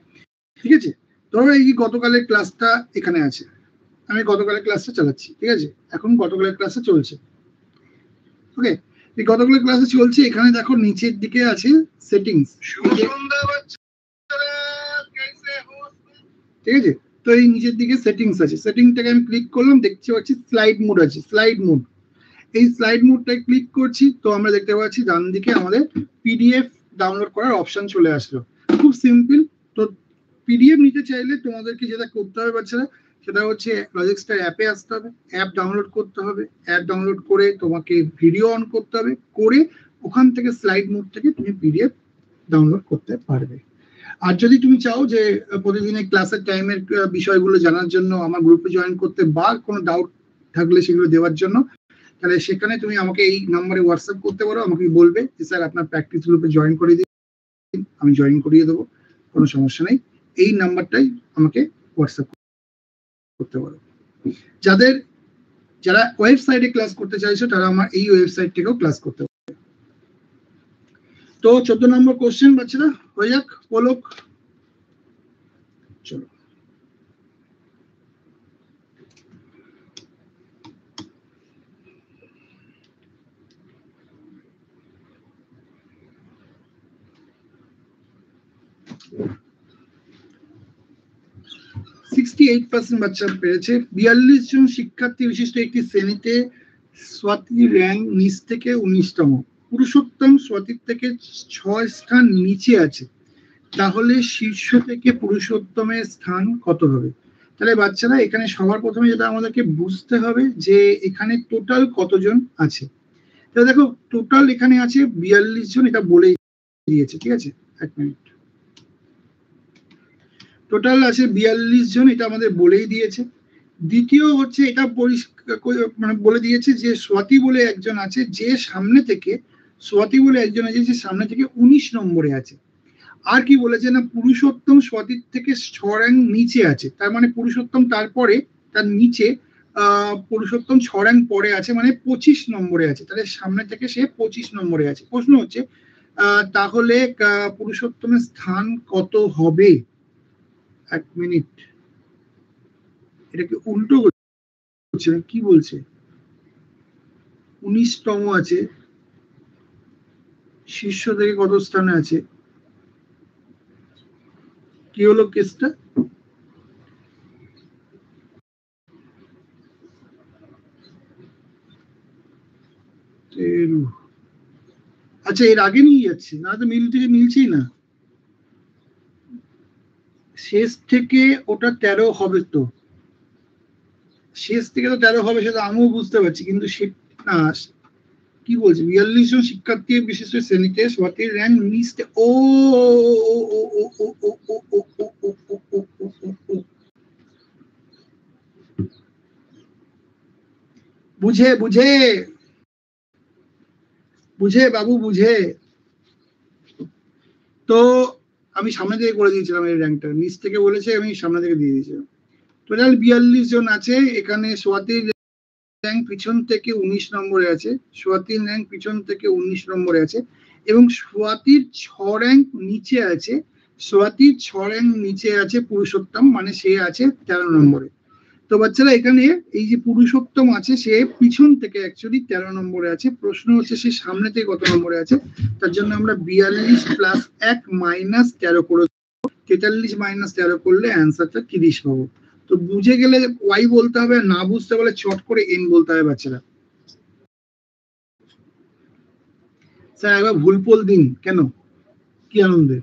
ঠিক আছে? ধরো এই গতকালের ক্লাসটা এখানে আছে, আমি গতকালের ক্লাসটা চালাচ্ছি, ঠিক আছে? এখন গতকালের ক্লাসটা চলছে। ওকে, এই গতকালের ক্লাসে চলছে। এখানে দেখো নিচের দিকে আছে সেটিংস, ঠিক আছে? তো এই নিচের দিকে সেটিংস আছে, সেটিংটাকে আমি ক্লিক করলাম, দেখতে পাচ্ছি স্লাইড মোড আছে, স্লাইড মোড। এই স্লাইড মোডটায় ক্লিক করছি, তো আমরা দেখতে পাচ্ছি ডান দিকে আমাদের পিডিএফ ডাউনলোড করার অপশন চলে আসলো। খুব সিম্পল। তো পিডিএফ নিতে চাইলে তোমাদেরকে যেটা করতে হবে বাচ্চারা, সেটা হচ্ছে লজিক্সটার অ্যাপে আসতে হবে, অ্যাপ ডাউনলোড করতে হবে, অ্যাপ ডাউনলোড করে তোমাকে ভিডিও অন করতে হবে, করে ওখান থেকে স্লাইড মোড থেকে তুমি পিডিএফ ডাউনলোড করতে পারবে। আর যদি তুমি চাও যে প্রতিদিনের ক্লাসের টাইমের বিষয়গুলো জানার জন্য আমার গ্রুপে জয়েন করতে, বা কোনো ডাউট থাকলে সেগুলো দেওয়ার জন্য, তাহলে সেখানে তুমি আমাকে এই নাম্বারে হোয়াটসঅ্যাপ করতে পারো। আমাকে বলবে যে স্যার আপনার প্র্যাকটিস গ্রুপে জয়েন করে দিন, আমি জয়েন করিয়ে দেবো, কোনো সমস্যা নেই। এই নাম্বারটাই আমাকে হোয়াটসঅ্যাপ করতে পারো। যারা ওয়েবসাইটে ক্লাস করতে চাইছো তারা আমার এই ওয়েবসাইট থেকেও ক্লাস করতে পারো। তো 14 নম্বর কোশ্চেন বাচ্চারা হয়ে যাক, পলক চলো। বাচ্চা পেরেছে। 42 জন শিক্ষার্থী বিশিষ্ট একটি শ্রেণীতে স্বাতি র্যাঙ্ক নিচ থেকে 19তম, পুরুষোত্তম স্বাতির থেকে 6 স্থান নিচে আছে, তাহলে শীর্ষ থেকে পুরুষোত্তমের স্থান কত হবে? তাহলে বাচ্চারা এখানে সবার প্রথমে যেটা আমাদেরকে বুঝতে হবে যে এখানে টোটাল কতজন আছে। তাহলে দেখো টোটাল এখানে আছে 42 জন, এটা বলেই দিয়েছে, ঠিক আছে? এক মিনিট, টোটাল আছে 42 জন, এটা আমাদের বলেই দিয়েছে। দ্বিতীয় হচ্ছে এটা মানে বলে দিয়েছে যে স্বাতি বলে একজন আছে যে সামনে থেকে, স্বাতি বলে একজন আছে যে সামনে থেকে 19 নম্বরে আছে। আর কি বলেছে না, পুরুষোত্তম স্বাতির থেকে 6 র্যাঙ্ক নিচে আছে, তার মানে পুরুষোত্তম তারপরে তার নিচে পুরুষোত্তম 6 র্যাঙ্ক পরে আছে, মানে 25 নম্বরে আছে, তাহলে সামনে থেকে সে 25 নম্বরে আছে। প্রশ্ন হচ্ছে তাহলে পুরুষোত্তমের স্থান কত হবে? এক মিনিট, এটাকে উল্টো করছে কি বলছে? 19তম আছে, শীর্ষ থেকে কত স্থানে আছে? কি হলো কেসটা? আচ্ছা, এর আগে নিয়ে যাচ্ছে না তো, মিলছেই না। শেষ থেকে ওটা 13 হবে তো, শেষ থেকে তো 13 হবে, সেটা আমিও বুঝতে পারছি, কিন্তু সে না, কি বলছে 42 জন শিক্ষার্থী বিশিষ্ট শ্রেণীতে স্বাতির র্যাঙ্ক নিচে। ও বুঝে বুঝে বুঝে বাবু বুঝে। তো আমি সামনে থেকে করে দিয়েছিলাম এই র্যাঙ্কটা, নিচ থেকে বলেছে, আমি সামনে থেকে দিয়ে দিয়েছিলাম। টোটাল 42 জন আছে এখানে। স্বাতির র্যাঙ্ক পিছন থেকে 19 নম্বরে আছে, স্বাতীর র্যাঙ্ক পিছন থেকে 19 নম্বরে আছে, এবং স্বাতীর 6 র্যাঙ্ক নিচে আছে, স্বাতীর 6 র্যাঙ্ক নিচে আছে পুরুষোত্তম, মানে সে আছে 13 নম্বরে। তো বাচ্চারা এখানে এই যে পুরুষোত্তম আছে সে পিছন থেকে অ্যাকচুয়ালি 13 নম্বরে আছে। প্রশ্ন হচ্ছে সে সামনে থেকে কত নম্বরে আছে, তার জন্য আমরা 42 প্লাস 1 মাইনাস 13 করে 43 মাইনাস 13 করলে অ্যান্সারটা 30 পাবো। তো বুঝে গেলে ওয়াই বলতে হবে, না বুঝতে পারলে চট করে এন বলতে হবে বাচ্চারা। স্যার একবার ভুল পোল দিন, কেন, কি আনন্দে,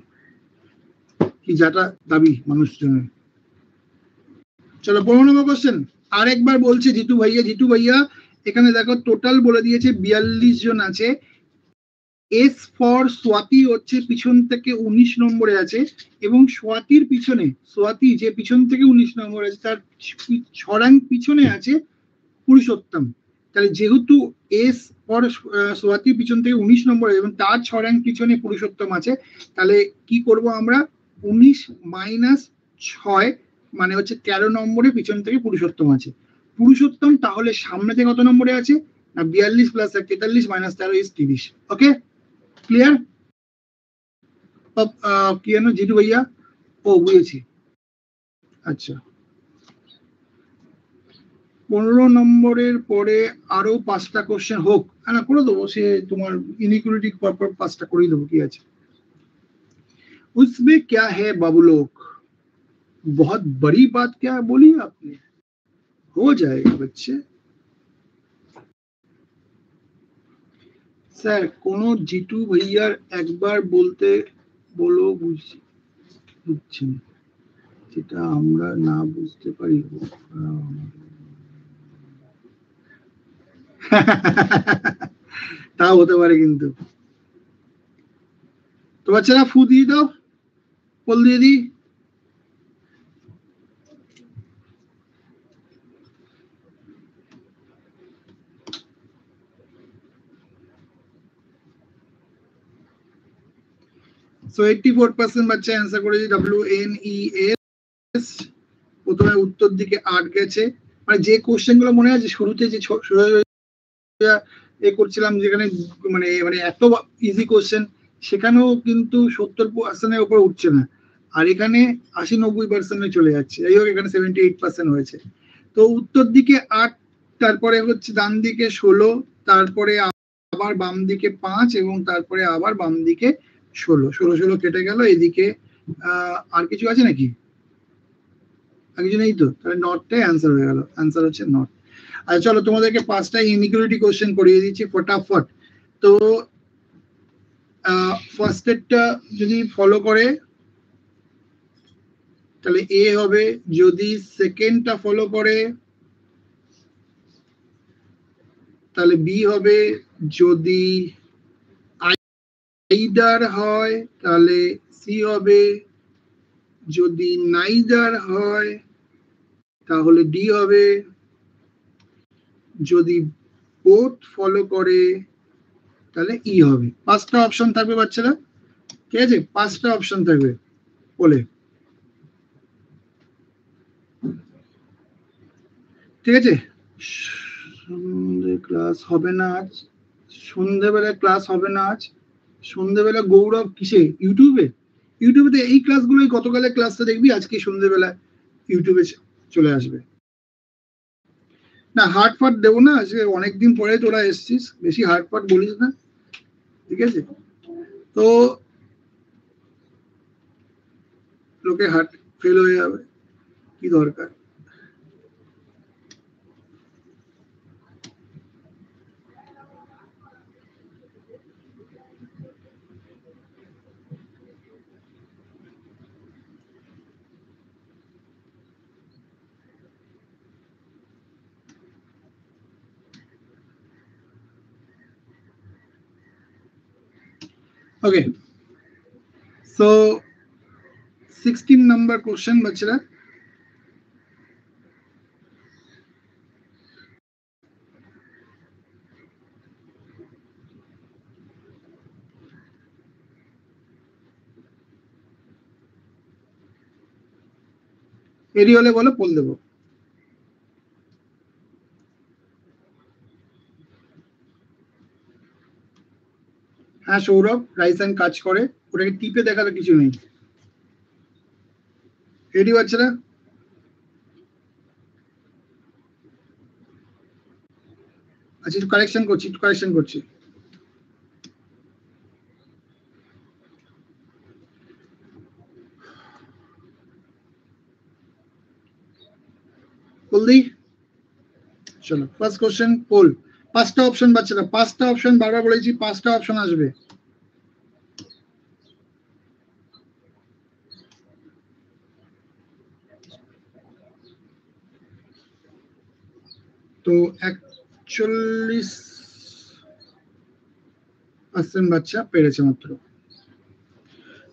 কি যাটা দাবি মানুষজনের। চলো 15 নম্বর কোশ্চেন আরেকবার বলছে জিতু ভাইয়া। জিতু ভাইয়া এখানে দেখো টোটাল বলে দিয়েছে 42 জন আছে। এস ফর স্বাতী হচ্ছে পিছন থেকে 19 নম্বরে আছে, এবং স্বাতীর পিছনে, স্বাতী যে পিছন থেকে 19 নম্বরে আছে তার 6 র্যাঙ্ক পিছনে আছে পুরুষোত্তম। তাহলে যেহেতু এস ফর স্বাতী পিছন থেকে 19 নম্বরে এবং তার 6 র্যাঙ্ক পিছনে পুরুষোত্তম আছে, তাহলে কি করব আমরা, 19 মাইনাস 6 মানে হচ্ছে 13 নম্বরে পিছন থেকে পুরুষোত্তম আছে। পুরুষোত্তম তাহলে সামনে থেকে কত নম্বরে আছে না, 42 plus 43 minus 13 is 30। Okay, clear? কি জানো জিতু ভাইয়া? ও বুঝেছি। আচ্ছা 15 নম্বরের পরে আরো 5টা কোশ্চেন হোক, না করে দেবো, সে তোমার ইনইকুয়ালিটি পরপর 5টা করেই দেবো, কি আছে। उसमें क्या है बाबू लोग, बहुत बड़ी बात क्या बोली आपने, हो जाएगा बच्चे। স্যার কোন জিতু ভাইয়ার একবার বলতে বলো, বুঝছেন, যেটা আমরা না বুঝতে পারি। তাও হতে পারে কিন্তু। তো বাচ্চারা ফু দিয়ে দাও, পোল দিয়ে দিই। সো 84% বাচ্চা অ্যান্সার করেছে WNES। প্রথমে উত্তর দিকে 8 গেছে, মানে যে কোশ্চেন গুলো মনে আছে শুরুতে যে এ করছিলাম যেখানে মানে মানে এত ইজি কোশ্চেন, সেখানেও কিন্তু 70%-এর উপর উঠছে না, আর এখানে 80-90% চলে যাচ্ছে। যাই হোক এখানে 78% হয়েছে। তো উত্তর দিকে 8, তারপরে হচ্ছে ডান দিকে 16, তারপরে আবার বাম দিকে 5, এবং তারপরে আবার বাম দিকে 16। 16 কেটে গেল, এদিকে আর কিছু আছে নাকি, আর কিছু নেই তো, তাহলে নটটাই অ্যান্সার হয়ে গেল, অ্যান্সার হচ্ছে নট। আচ্ছা চলো তোমাদেরকে 5টা ইনইকুয়ালিটি কোশ্চেন করিয়ে দিচ্ছি ফটাফট। তো ফার্স্ট এরটা যদি ফলো করে তাহলে এ হবে, যদি সেকেন্ডটা ফলো করে তাহলে বি হবে, যদি আইদার হয় তাহলে সি হবে, যদি নাইদার হয় তাহলে ডি হবে, যদি বোথ ফলো করে তাহলে ই হবে। 5টা অপশন থাকবে বাচ্চারা, ঠিক আছে, 5টা অপশন থাকবে বলে, ঠিক আছে। সন্ধ্যে ক্লাস হবে না আজ, সন্ধ্যেবেলায় ক্লাস হবে না আজ। সন্ধ্যেবেলা গৌরব কিসে, ইউটিউবে? ইউটিউবে তো এই ক্লাসগুলোই, গতকালের ক্লাসটা দেখবি, আজকে সন্ধ্যেবেলা ইউটিউবে চলে আসবে। না হার্ড ফাট দেবো না, আজকে অনেকদিন পরে তোরা এসছিস, বেশি হার্ড ফাট বলিস না, ঠিক আছে। তো লোকে হার্ট ফেল হয়ে যাবে, কি দরকার। ওকে, সো 16 নাম্বার কোশ্চেন বাচ্চারা। এরি হলে বলো, পোল দেবো। হ্যাঁ সৌরভ, রাইসান কাজ করে, ওটাকে টিপে দেখালে কিছু নেই। রেডি বাচ্চারা? আচ্ছা একটু কারেকশন করছি। বলদি চলো ফার্স্ট কোশ্চেন পোল। 5টা অপশন বাচ্চারা, 5টা অপশন, বারবার বলেছি 5টা অপশন আসবে। তো 41% বাচ্চা পেরেছে মাত্র।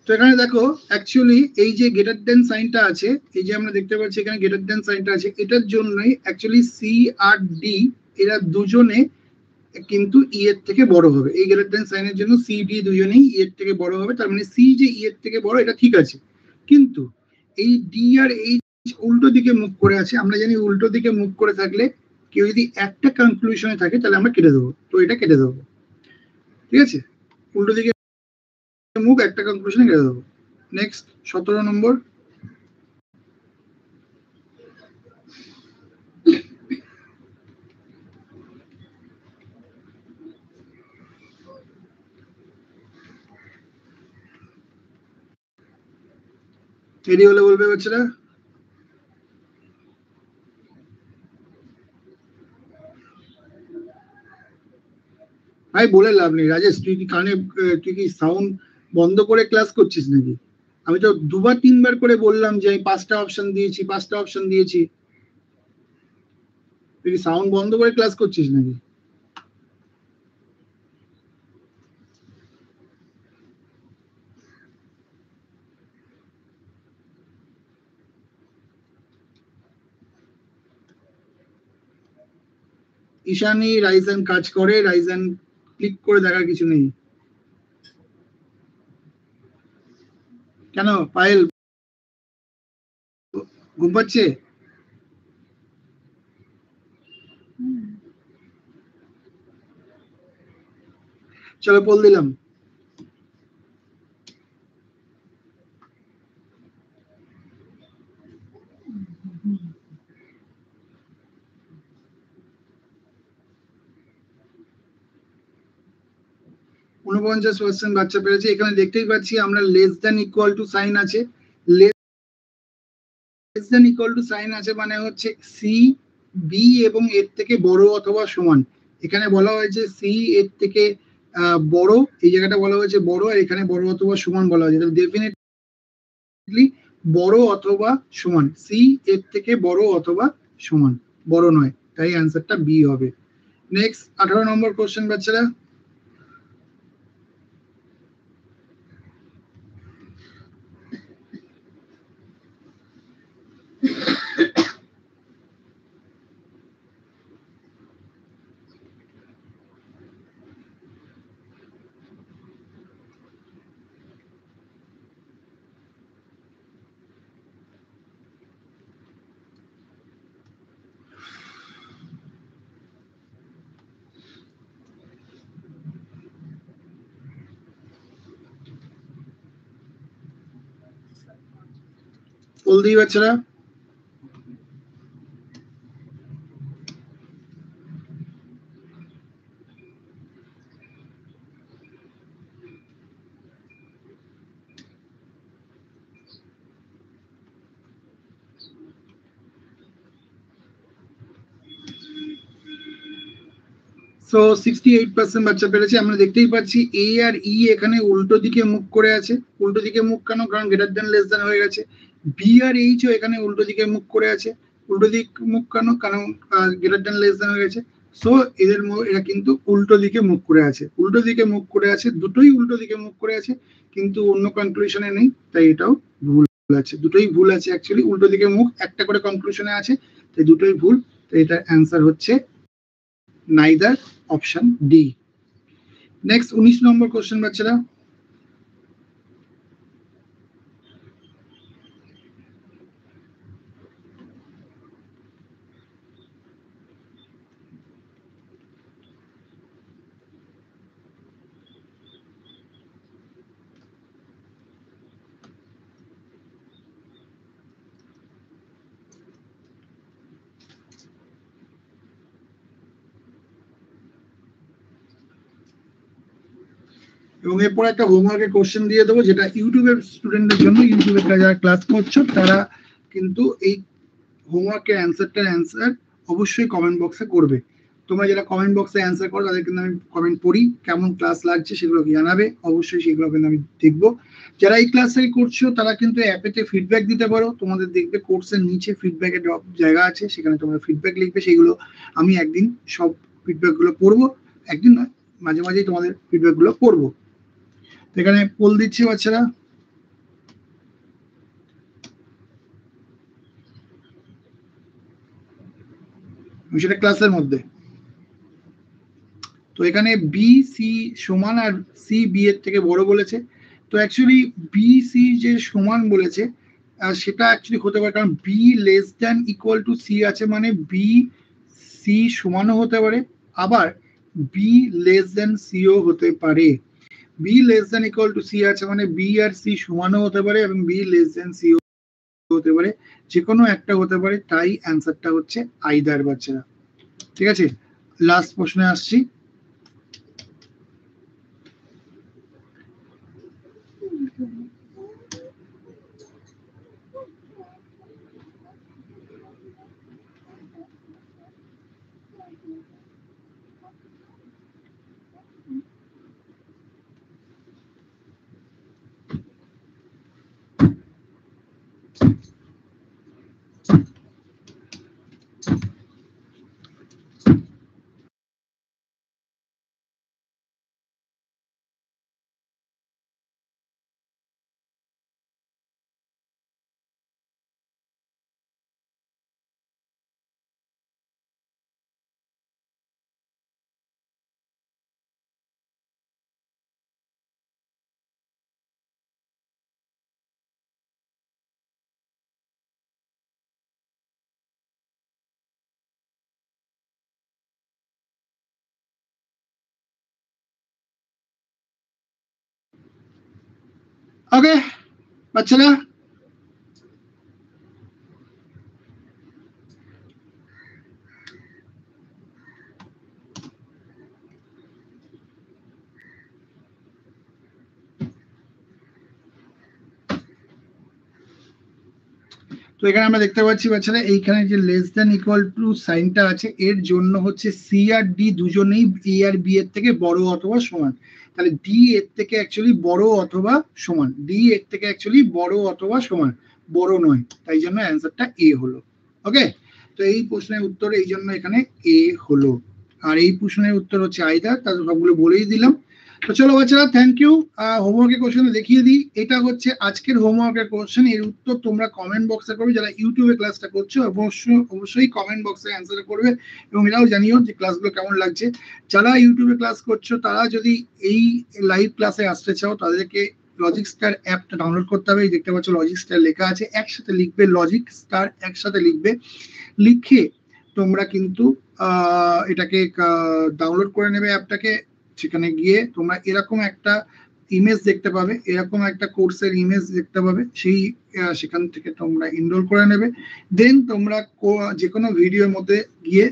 তো এখানে দেখো অ্যাকচুয়ালি এই যে গ্রেটার দেন সাইনটা আছে, এই যে আমরা দেখতে পাচ্ছি এখানে গ্রেটার দেন সাইনটা আছে, এটার জন্যই অ্যাকচুয়ালি সি আর ডি এরা দুজনে কিন্তু ই এর থেকে বড় হবে। এই গ্রেটার দেন সাইনের জন্য সি ডি দুজনেই ই এর থেকে বড় হবে। তার মানে সি যে ই এর থেকে বড় এটা ঠিক আছে, কিন্তু এই ডি আর এইচ উল্টো দিকে মুখ করে আছে। আমরা জানি উল্টো দিকে মুখ করে থাকলে কেউ যদি একটা কনক্লুশনে থাকে তাহলে আমরা কেটে দেবো, তো এটা কেটে দেবো। ঠিক আছে, উল্টো দিকে মুখ একটা কনক্লুশনে কেটে দেবো। নেক্সট 17 নম্বর। রেডি হলে বলবে বাচ্চারা। ভাই বলে লাভ নেই রাজেশ, তুই কি কানে তুই কি সাউন্ড বন্ধ করে ক্লাস করছিস নাকি? আমি তো দুবার তিনবার করে বললাম যে আমি 5টা অপশন দিয়েছি। তুই কি সাউন্ড বন্ধ করে ক্লাস করছিস নাকি? ঈশানী রাইজেন কাজ করে, রাইজেন ক্লিক করে দেখার কিছু নেই। কেন পায়েল ঘুম পাচ্ছে? চলো পোল দিলাম। %49 বাচ্চা পেরেছে। এখানে দেখতেই পাচ্ছি আমরা less than equal to sign আছে, less than equal to sign আছে মানে হচ্ছে সি বি এবং এর থেকে বড় অথবা সমান। এখানে বলা হয়েছে সি এর থেকে বড়, এই জায়গাটা বলা হয়েছে বড়, আর এখানে বড় অথবা সমান বলা হয়েছে। ডেফিনেটলি বড় অথবা সমান, সি এর থেকে বড় অথবা সমান, বড় নয়, তাই অ্যান্সারটা বি হবে। নেক্সট 18 নম্বর কোশ্চেন বাচ্চারা। বল দিই বাচ্চারা। সো 68% বাচ্চা পেরেছে। আমরা দেখতেই পাচ্ছি এ আর ই এখানে উল্টো দিকে মুখ করে আছে। উল্টো দিকে মুখ কেন? কারণ গ্রেটার দেন লেস দেন হয়ে গেছে। বি আর এইচও এখানে উল্টো দিকে মুখ করে আছে। উল্টো দিক মুখ কেন? কারণ গ্রেটার দেন লেস দেন হয়ে গেছে। সো এরা কিন্তু উল্টো দিকে মুখ করে আছে, উল্টো দিকে মুখ করে আছে, দুটোই উল্টো দিকে মুখ করে আছে, কিন্তু অন্য কনক্লুশনে নেই, তাই এটাও ভুল আছে। দুটোই ভুল আছে অ্যাকচুয়ালি, উল্টো দিকে মুখ একটা করে কনক্লুশনে আছে, তাই দুটোই ভুল। তো এটার অ্যান্সার হচ্ছে neither, অপশন ডি। নেক্সট 19 নম্বর কোশ্চেন বাচ্চারা। এবং এরপর একটা হোমওয়ার্কের কোশ্চেন দিয়ে দেবো, যেটা ইউটিউবের স্টুডেন্টদের জন্য। ইউটিউবে যারা ক্লাস করছো তারা কিন্তু এই হোমওয়ার্কের অ্যান্সার অবশ্যই কমেন্ট বক্সে করবে। তোমরা যারা কমেন্ট বক্সে অ্যান্সার করো তাদের কিন্তু আমি কমেন্ট পড়ি, কেমন ক্লাস লাগছে সেগুলো জানাবে, অবশ্যই সেগুলো কিন্তু আমি দেখবো। যারা এই ক্লাসটাই করছো তারা কিন্তু অ্যাপেতে ফিডব্যাক দিতে পারো। তোমাদের দেখবে কোর্সের নিচে ফিডব্যাকের জায়গা আছে, সেখানে তোমরা ফিডব্যাক লিখবে। সেগুলো আমি একদিন সব ফিডব্যাক গুলো পড়বো, একদিন নয় মাঝে মাঝেই তোমাদের ফিডব্যাক গুলো পড়বো। এখানে পোল দিচ্ছি বাচ্চারা। সেটা ক্লাসের মধ্যে। তো এখানে বি সি সমান আর সি বি এর থেকে বড় বলেছে। তো অ্যাকচুয়ালি বি সি যে সমান বলেছে সেটা অ্যাকচুয়ালি হতে পারে, কারণ B less than equal to C আছে, মানে বি সি সমানও হতে পারে, আবার বি লেস দ্যান সিও হতে পারে। B less than equal to C আছে মানে বি আর সি সমানও হতে পারে, এবং বি লেস দ্যান সি হতে পারে, যে কোনো একটা হতে পারে। তাই অ্যান্সারটা হচ্ছে আইদার বাচ্চারা। ঠিক আছে, লাস্ট প্রশ্নে আসছি। ওকে বাচ্চারা, তো এখানে আমরা দেখতে পাচ্ছি বাচ্চারা, এইখানে যে লেস দ্যান ইকুয়াল টু সাইনটা আছে, এর জন্য হচ্ছে সি আর ডি দুজনেই এ আর বি এর থেকে বড় অথবা সমান। তাহলে ডি এর থেকে অ্যাকচুয়ালি বড় অথবা সমান, ডি এর থেকে অ্যাকচুয়ালি বড় অথবা সমান, বড় নয়, তাই জন্য অ্যান্সারটা এ হলো। ওকে, তো এই প্রশ্নের উত্তর এই জন্য এখানে এ হলো। আর এই প্রশ্নের উত্তর হচ্ছে আইদার, তাদের সবগুলো বলেই দিলাম। তো চলো বাচ্চারা, থ্যাংক ইউ। হোমওয়ার্কের কোশ্চেন দেখিয়ে দিই, এটা হচ্ছে আজকের হোমওয়ার্কের কোশ্চেন। এর উত্তর তোমরা কমেন্ট বক্সে করবে। যারা ইউটিউবে ক্লাসটা করছো অবশ্যই কমেন্ট বক্সে অ্যান্সার করবে, এবং এটাও জানিও যে ক্লাসগুলো কেমন লাগছে। যারা ইউটিউবে ক্লাস করছো তারা যদি এই লাইভ ক্লাসে আসতে চাও, তাদেরকে লজিক স্টার অ্যাপটা ডাউনলোড করতে হবে। দেখতে পাচ্ছ লজিক স্টার লেখা আছে, একসাথে লিখবে লজিক স্টার, একসাথে লিখবে। লিখে তোমরা কিন্তু এটাকে ডাউনলোড করে নেবে অ্যাপটাকে। সেখানে গিয়ে তোমরা এরকম একটা ইমেজ দেখতে পাবে, এরকম একটা কোর্সের ইমেজ দেখতে পাবে, সেই সেখান থেকে তোমরা ইনরোল করে নেবে। দেন তোমরা যে কোনো ভিডিওর মধ্যে গিয়ে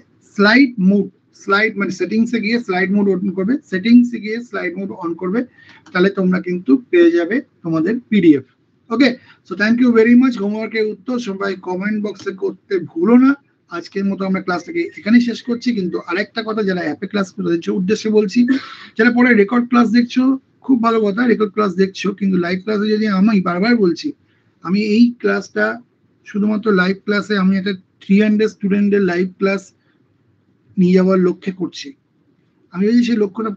স্লাইড মানে সেটিংসে গিয়ে স্লাইড মোড অন করবে, সেটিংসে গিয়ে স্লাইড মোড অন করবে, তাহলে তোমরা কিন্তু পেয়ে যাবে তোমাদের PDF. Okay, so thank you very much. হোমওয়ার্কের উত্তর সবাই কমেন্ট বক্সে করতে ভুলো না। আজকের মতো আমরা ক্লাসটাকে এখানেই শেষ করছি, কিন্তু আরেকটা কথা, যারা অ্যাপে ক্লাস করতে উদ্দেশ্যে বলছি, যারা পরে রেকর্ড ক্লাস দেখছো খুব ভালো কথা, রেকর্ড ক্লাস দেখছো, কিন্তু লাইভ ক্লাসে যদি, আমি বারবার বলছি, আমি এই ক্লাসটা শুধুমাত্র লাইভ ক্লাসে আমি একটা 300 স্টুডেন্টের লাইভ ক্লাস নিয়ে যাওয়ার লক্ষ্যে করছি। আমি যদি সেই লক্ষ্যটা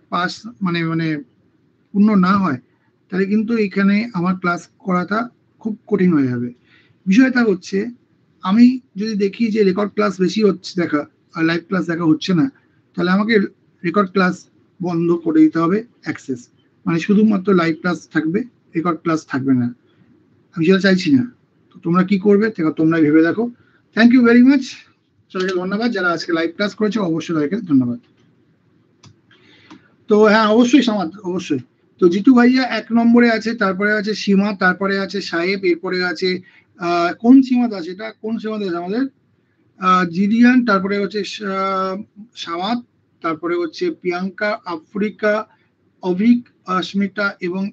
মানে পূর্ণ না হয়, তাহলে কিন্তু এখানে আমার ক্লাস করাটা খুব কঠিন হয়ে যাবে। বিষয়টা হচ্ছে, আমি যদি দেখি যে রেকর্ড ক্লাস বেশি হচ্ছে দেখা আর লাইভ ক্লাস দেখা হচ্ছে না, তাহলে আমাকে রেকর্ড ক্লাস বন্ধ করে দিতে হবে অ্যাক্সেস, মানে শুধুমাত্র লাইভ ক্লাস থাকবে, রেকর্ড ক্লাস থাকবে না। আমি সেটা চাইছি না। তো তোমরা কি করবে তোমরা ভেবে দেখো। থ্যাংক ইউ ভেরি মাচ, সবাইকে ধন্যবাদ। যারা আজকে লাইভ ক্লাস করেছে অবশ্যই তাদেরকে ধন্যবাদ। তো হ্যাঁ, অবশ্যই সামাদ, অবশ্যই। তো জিতু ভাইয়া 1 নম্বরে আছে, তারপরে আছে সীমা, তারপরে আছে সাহেব, এরপরে আছে কোন সীমাদ আছে, এটা কোন সীমাদ আছে আমাদের, জিরিয়ান, তারপরে হচ্ছে সামাদ, তারপরে হচ্ছে প্রিয়াঙ্কা, আফ্রিকা, অভিক, অস্মিতা এবং